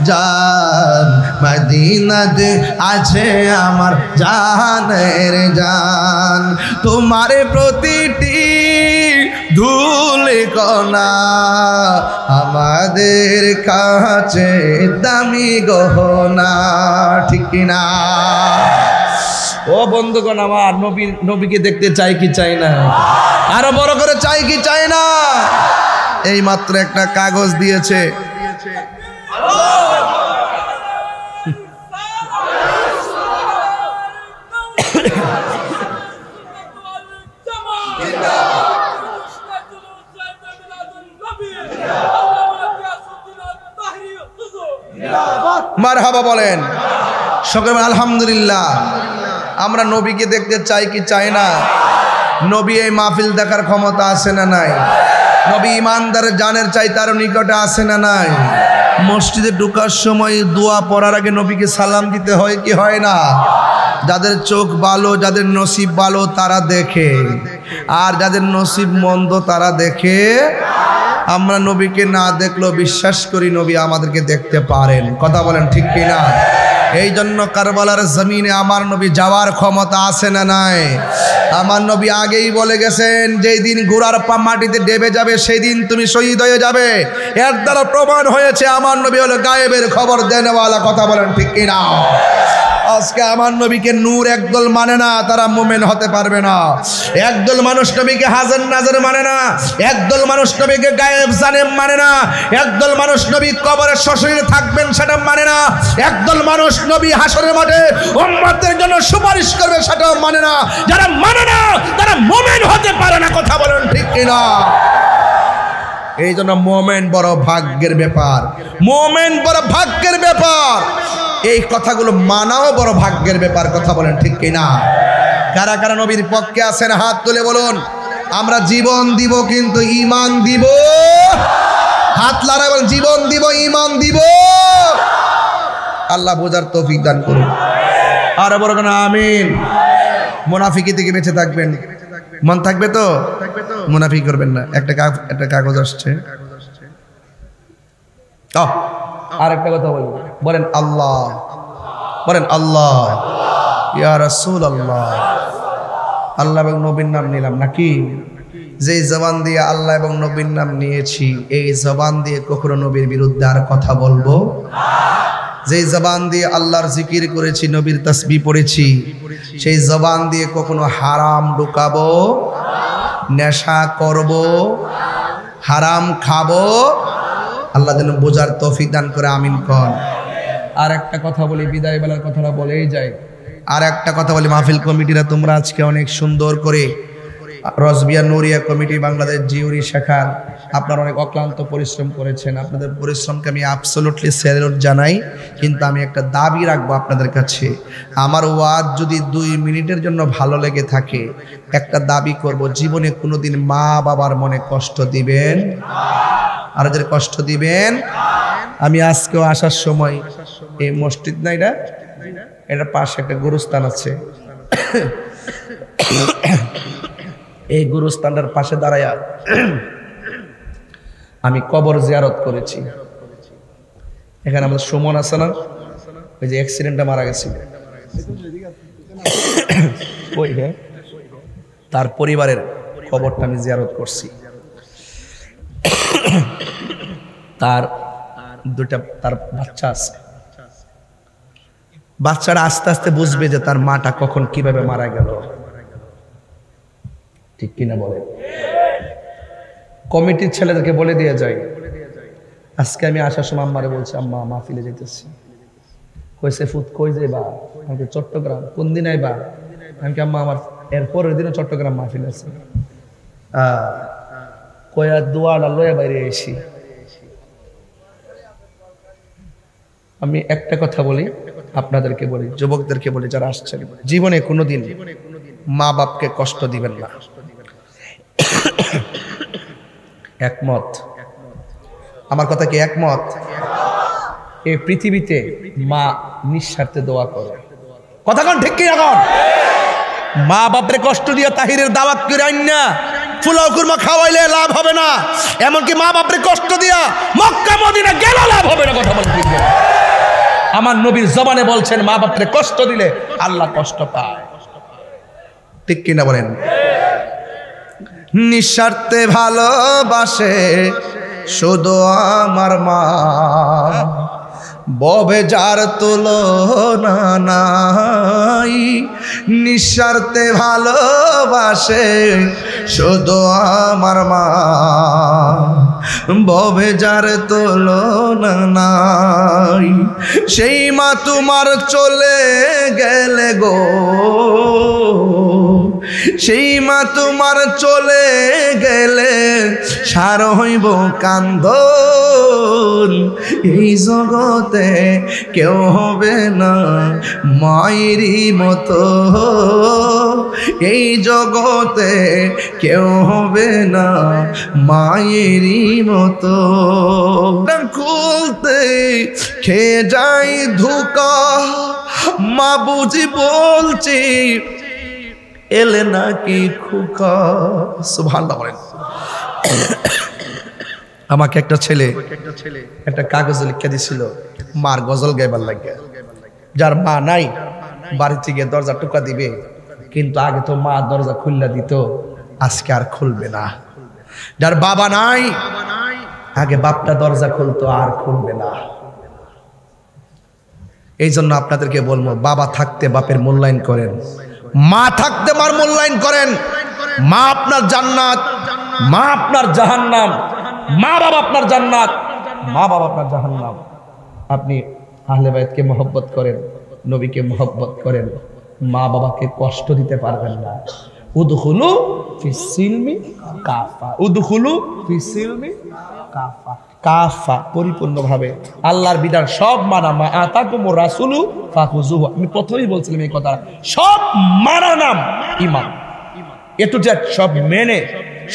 জান, মদিনাতে আছে আমার জানের জান। তোমার প্রতিটি ধুলি কণা আমাদের কাছে দামি গহনা, ঠিক কিনা? ও বন্ধুগণ আমার, নবীকে দেখতে চাই কি চাই না? আরো বড় করে চাই কি চাই না? এই মাত্র একটা কাগজ দিয়েছে, মারহাবা বলেন সকলে আলহামদুলিল্লাহ। আমরা নবীকে দেখতে চাই কি চাই না? নবী এই মাহফিল দেখার ক্ষমতা আছে না নাই? নবী ইমানদারের জানের চাই তার নিকটে আছে না নাই? মসজিদে ঢোকার সময় দোয়া পড়ার আগে নবীকে সালাম দিতে হয় কি হয় না? যাদের চোখ ভালো, যাদের নসিব ভালো তারা দেখে, আর যাদের নসিব মন্দ তারা দেখে। আমরা নবীকে না দেখলেও বিশ্বাস করি নবী আমাদেরকে দেখতে পারেন, কথা বলেন ঠিক কিনা? এই জন্য কারবালার জমিনে আমার নবী যাওয়ার ক্ষমতা আছে না নাই? আমার নবী আগেই বলে গেছেন, যেই দিন ঘোড়ার পা মাটিতে ডেবে যাবে সেই দিন তুমি শহীদ হয়ে যাবে। এর দ্বারা প্রমাণ হয়েছে আমার নবী হলো গায়েবের খবর দেনেওয়ালা, কথা বলেন ঠিক কিনা? আজকে আমার নবীকে নূর একদল মানে না, তারা মুমিন হতে পারবে না। একদল মানুষ নবীকে হাজার নাজার মানে না, একদল মানুষ নবীকে গায়েব জানে মানে না, একদল মানুষ নবী কবরে সশরীরে থাকবেন সেটা মানে না, একদল মানুষ নবী হাসরের মাঠে উম্মতের জন্য সুপারিশ করবে সেটাও মানে না। যারা মানে না তারা মুমিন হতে পারে না, কথা বলেন ঠিক কিনা? এই জন্য মুমিন বড় ভাগ্যের ব্যাপার, মুমিন বড় ভাগ্যের ব্যাপার। এই কথাগুলো মানাও বড় ভাগ্যের ব্যাপার, কথা বলেন ঠিক কিনা? কারা কারা নবীর পক্ষে আছেন হাত তুলে বলুন। আমরা জীবন দিব কিন্তু ঈমান দিব। হাত লাগাই বলেন, জীবন দিব ঈমান দিব। আল্লাহ বোঝার তৌফিক দান করুন। আর বড় কোন আমিন। মুনাফিকি থেকে বেঁচে থাকবেন, মন থাকবে তো? মুনাফিক করবেন না। একটা কাগজ আসছে। আর একটা কথা বলবো, বলেন আল্লাহ, বলেন আল্লাহ, ইয়া রাসূলুল্লাহ। আল্লাহ এবং নবীর নাম নিলাম নাকি? যেই জবান দিয়ে আল্লাহ এবং নবীর নাম নিয়েছি, এই জবান দিয়ে কখনো নবীর বিরুদ্ধে আর কথা বলবো? যেই জবান দিয়ে আল্লাহর জিকির করেছি, নবীর তাসবিহ পড়েছি, সেই জবান দিয়ে কখনো হারাম ঢুকাবো, নেশা করব, হারাম খাবো? আল্লাহ যেন বোঝার তৌফিক দান করে, আমিন কন। আর একটা কথা বলি, বিদায় বেলার কথাটা বলেই যায়। আর একটা কথা বলি, মাহফিল কমিটিরা তোমরা আজকে অনেক সুন্দর করে, রসবিয়া নুরিয়া কমিটি বাংলাদেশ জিউরি শাখার আপনারা অনেক অক্লান্ত পরিশ্রম করেছেন। আপনাদের পরিশ্রমকে আমি অ্যাবসলিউটলি স্যালুট জানাই। কিন্তু আমি একটা দাবি রাখবো আপনাদের কাছে, আমার ওয়াজ যদি 2 মিনিটের জন্য ভালো লেগে থাকে, একটা দাবি করব, জীবনে কোনোদিন মা বাবার মনে কষ্ট দিবেন, আর যাদের কষ্ট দিবেন। আমি আজকেও আসার সময় এই মসজিদ না, এটার পাশে একটা গুরুস্থান আছে, এই গুরুস্থানটার পাশে দাঁড়ায়া আমি কবর জিয়ারত করেছি। এখানে আমাদের সুমন আছে না, ওই যে অ্যাক্সিডেন্টে মারা গেছিল, ওই তার পরিবারের কবরটা আমি জিয়ারত করছি। তার বাচ্চা আছে, বাচ্চারা আস্তে আস্তে বুঝবে যে তার মাটা কখন কিভাবে মারা গেল, ঠিক কিনা বলে? কমিটির ছেলেদেরকে বলে দিয়ে যায়। আজকে আমি আসার সময় আম্মারে বলছি, আম্মা মাহফিলে যেতেছি। কইছে ফুত কই যাইবা? আমাকে চট্টগ্রাম। কোন দিন আইবা? আমি কি আম্মা আমার এর পরের দিনও চট্টগ্রাম মাহফিল আছে। কয়া দোয়াটা লয়ে বাইরে এসি। আমি একটা কথা বলি, আপনাদেরকে বলি, যুবকদেরকে বলি যারা আসছেন, জীবনে কোনোদিন মা বাপকে কষ্ট দিবেন না। একমত? আমার কথা কি একমত? এই পৃথিবীতে মা নিঃস্বার্থে দোয়া করে, কথা কোন ঠিক কি এখন? মা বাপরে কষ্ট দিয়ে তাহিরের দাওয়াত করে আইন না, ফুলাও কুরমা খাওয়াইলে লাভ হবে না। এমনকি মা বাপরে কষ্ট দিয়া মক্কা মদিনা গেল লাভ হবে না, কথা বলেন ঠিক না? আমার নবীর জবানে বলছেন মা বাপরে কষ্ট দিলে আল্লাহ কষ্ট পায়। ঠিক কিনা বলেন? নিঃস্বার্থে ভালোবাসে শুধু আমার মা, ববে যার তুলনা নাই। নিঃস্বার্থে ভালোবাসে শুধু আমার মা, ববে যার তুলনা নাই। সেই মা তোমার চলে গেলে গো, সেই মা তোমার চলে গেলে সার হইব কান্দন। এই জগতে কেউ হবে না মায়েরই মতো, এই জগতে কেউ হবে না মায়েরই মতো। খুলতে খেয়ে যাই ধোঁকা, মা বুঝি বলছি এলে নাকি খোকা। সুবহানাল্লাহ বলেন। আমাকে একটা ছেলে একটা কাগজে লিখে দিছিল মার গজল গাইবার লাগে। যার মা নাই বাড়ি থেকে দরজা টুকা দিবে, কিন্তু আগে তো মা দরজা খুললা দিত, আজকে আর খুলবে না। যার বাবা নাই আগে বাপটা দরজা খুলতো, আর খুলবে না। এই জন্য আপনাদেরকে বলবো, বাবা থাকতে বাপের মূল্যায়ন করেন, মা থাকতে মার মূল্যায়ন করেন। মা আপনার জান্নাত, মা আপনার জাহান্নাম। মা বাবা আপনার জান্নাত, মা বাবা আপনার জাহান্নাম। আপনি আহলে বাইতকে মহব্বত করেন, নবীকে মহব্বত করেন, মা বাবাকে কষ্ট দিতে পারবেন না। উদখুলু ফিস সিলমি কাফা, উদখুলু ফিস সিলমি কাফা। কাফা পরিপূর্ণভাবে আল্লাহর বিধান সব মানা। মা আতাকুমুর রাসূলু ফাখুযুহু। আমি প্রথমেই বলছিলাম এই কথা, সব মানা নাম ঈমান। এটু জেড সব মেনে,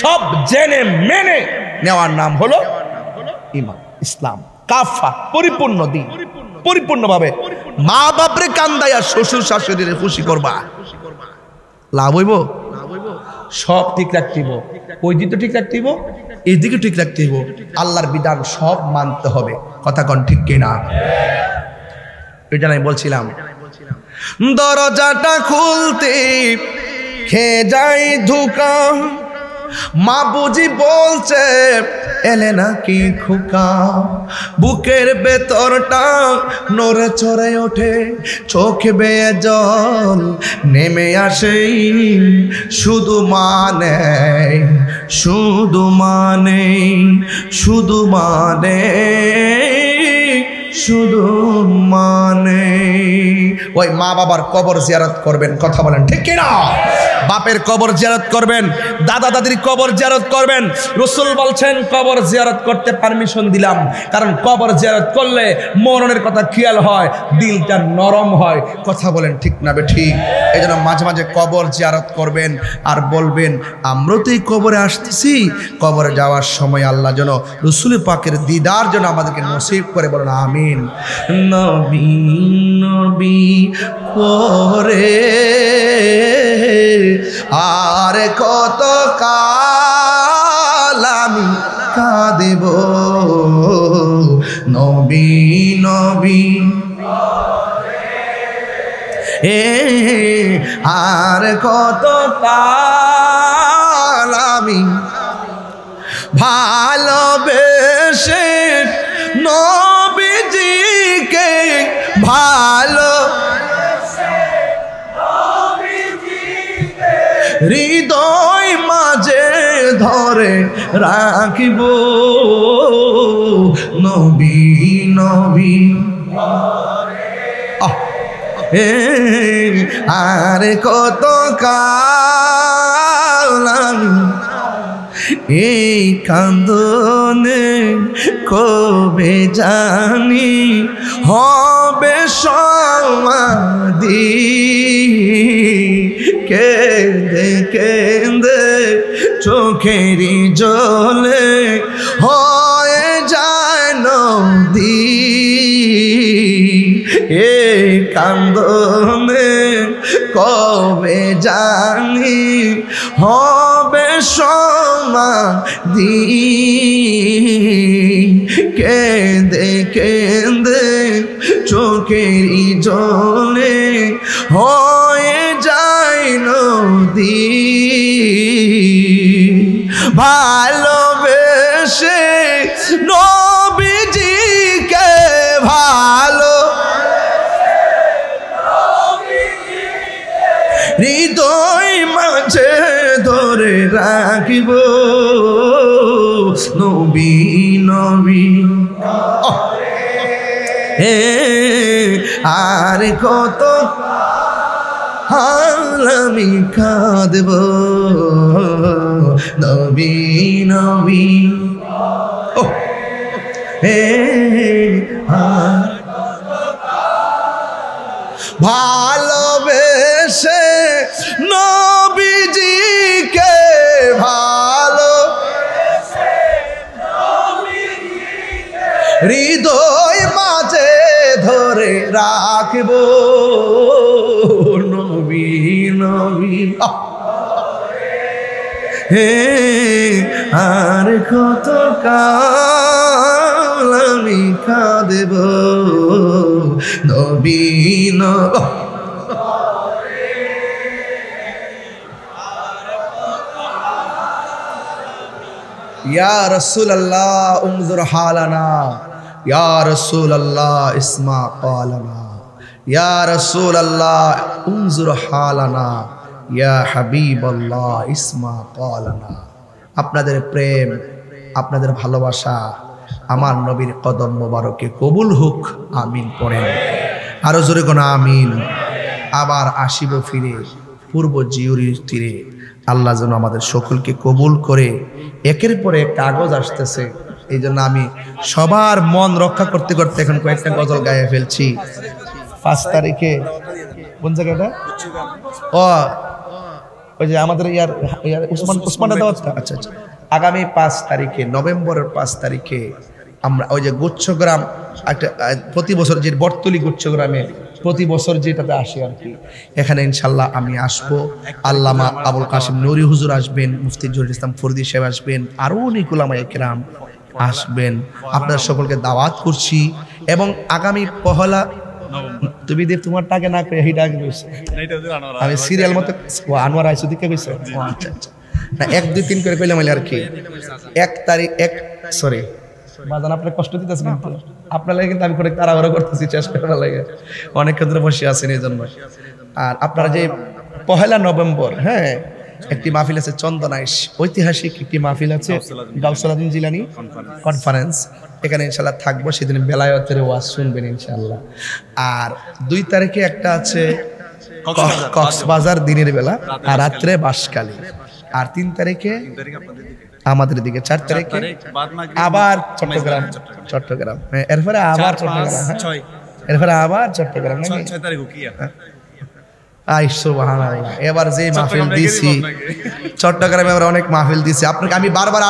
সব জেনে মেনে নেওয়ার নাম হলো ঈমান, ইসলাম। কাফা পরিপূর্ণ দিন, পরিপূর্ণভাবে। মা বাপরে কান্দাইয়া শ্বশুর শাশুড়িরে খুশি করবা, লাভ হইব? সব ঠিক রাখতেইব, ওই দিক তো ঠিক রাখতেইব, এই দিকে ঠিক রাখতেইব। আল্লাহর বিধান সব মানতে হবে। কথা কন ঠিক কিনা? এটা আমি বলছিলাম, দরজাটা খুলতে খেয়ে যাই ধোঁকা, মা বুঝি বলছে এলে নাকি খোকা। বুকের ভেতরটা নড়ে চড়ে ওঠে, চোখে বেয়ে জল নেমে আসে। শুধু মানে, শুধু মানে, শুধু মানে, শুধু মানে। ওই মা বাবার কবর জিয়ারত করবেন। কথা বলেন ঠিক কিনা? বাপের কবর জিয়ারত করবেন, দাদা দাদির কবর জিয়ারত করবেন। রাসূল বলছেন কবর জিয়ারত করতে পারমিশন দিলাম, কারণ কবর জিয়ারত করলে মরণের কথা খেয়াল হয়, দিলটা নরম হয়। কথা বলেন ঠিক না বেঠিক? এই জন্য মাঝে মাঝে কবর জিয়ারত করবেন আর বলবেন আমরা তো এই কবরে আসতেছি, কবরে যাওয়ার সময় আল্লাহ যেন রাসূল পাকের দিদার যেন আমাদেরকে নসিব করে। বলেন আমিন। নবী নবী করে আর কত কাল আমি কাঁদিব, নবী নবী আর কত কাল আমি ভালোবেসে নবীজিকে ভালো হৃদয় মাঝে ধরে রাখিব, নবী নবী আর কত কাল এই কান্দনে কবে জানি হবে সমাধি। কেঁদে কেঁদে চোখেরই জলে হয়ে যায় নদী, এই কান্দনে কবে জানি হবে সমাধি। কেঁদে কেঁদে চোখেরই জলে হয়ে যায় নদী ভালোবেসে নবীজিকে ভালো হৃদয় মাঝে ধরে রাখিব নবী নবী হে আর কত আমি কাঁদব নবী নবী হে আর ভালোবেসে নবীজিকে ভালো হৃদয় মাঝে ধরে রাখব নবী নবী হে আর কত কাল আমি কাঁদব নবী নবী ইয়া রাসূলুল্লাহ উনজুর হালানা ইয়া রাসূলুল্লাহ ইসমা ক্বালানা ইয়া রাসূলুল্লাহ উনজুর হালানা ইয়া হাবিবাল্লাহ ইসমা ক্বালানা। আপনাদের প্রেম, আপনাদের ভালোবাসা আমার নবীর কদম মোবারকে কবুল হোক, আমিন পড়েন। আরো জোরে কোন আমিন। আবার আসিব ফিরে পূর্ব জিউরির তীরে। আল্লাহ যেন আমাদের সকলকে কবুল করে। একের পরে কাগজ আসতেছে, এই জন্য আমি সবার মন রক্ষা করতে করতে এখন কয়েকটা গজল গায়ে ফেলছি। 5 তারিখে কোন জায়গাটা? ওই যে আমাদের উসমানটা দেওয়া। আচ্ছা, আগামী 5 তারিখে, নভেম্বরের 5 তারিখে আমরা ওই যে গুচ্ছগ্রাম একটা প্রতি বছর যে বটতলি গুচ্ছগ্রামে প্রতি বছর যেটাতে আসি আর কি, এখানে ইনশাল্লাহ আমি আসবো। আল্লামা আবুল কাসিম নুরি হুজুর আসবেন, মুফতি জহিরুল ইসলাম ফরিদী সাহেব আসবেন, আরো অনেক উলামায়ে কেরাম আসবেন। আপনারা সকলকে দাওয়াত করছি। এবং আগামী পহেলা তুমি দেব তোমার টাকা না করে এইটা আগে কইছে, আমি সিরিয়াল মতো আনোয়ার আইসু দিকে কইছে। আচ্ছা না 1 2 3 করে কইলাম আর কি। 1 তারিখ সরি বাজান আপনার কষ্ট দিতেছেন কিন্তু আপনার লাগে, কিন্তু আমি করে তাড়াহুড়ো করতেছি, চেষ্টা করার লাগে অনেক ক্ষেত্রে বসে আছেন এই জন্য। আর আপনারা যে 1 নভেম্বর, হ্যাঁ, একটি মাহফিল আছে চন্দনাইশ, ঐতিহাসিক একটি মাহফিল আছে গাউসুল জিলানী কনফারেন্স, এখানে ইনশাল্লাহ থাকবো। সেদিন বেলায়েতের ওয়াজ শুনবেন ইনশাল্লাহ। আর 2 তারিখে একটা আছে কক্সবাজার দিনের বেলা আর রাত্রে বাঁশখালী। আর 3 তারিখে আমাদের দিকে, 4 তারিখে আবার চট্টগ্রাম, এরপরে আবার চট্টগ্রাম, এরপরে আবার চট্টগ্রাম। এবার যে মাহফিল দিছি চট্টগ্রামে, এবার অনেক মাহফিল দিছি আপনাকে আমি বারবার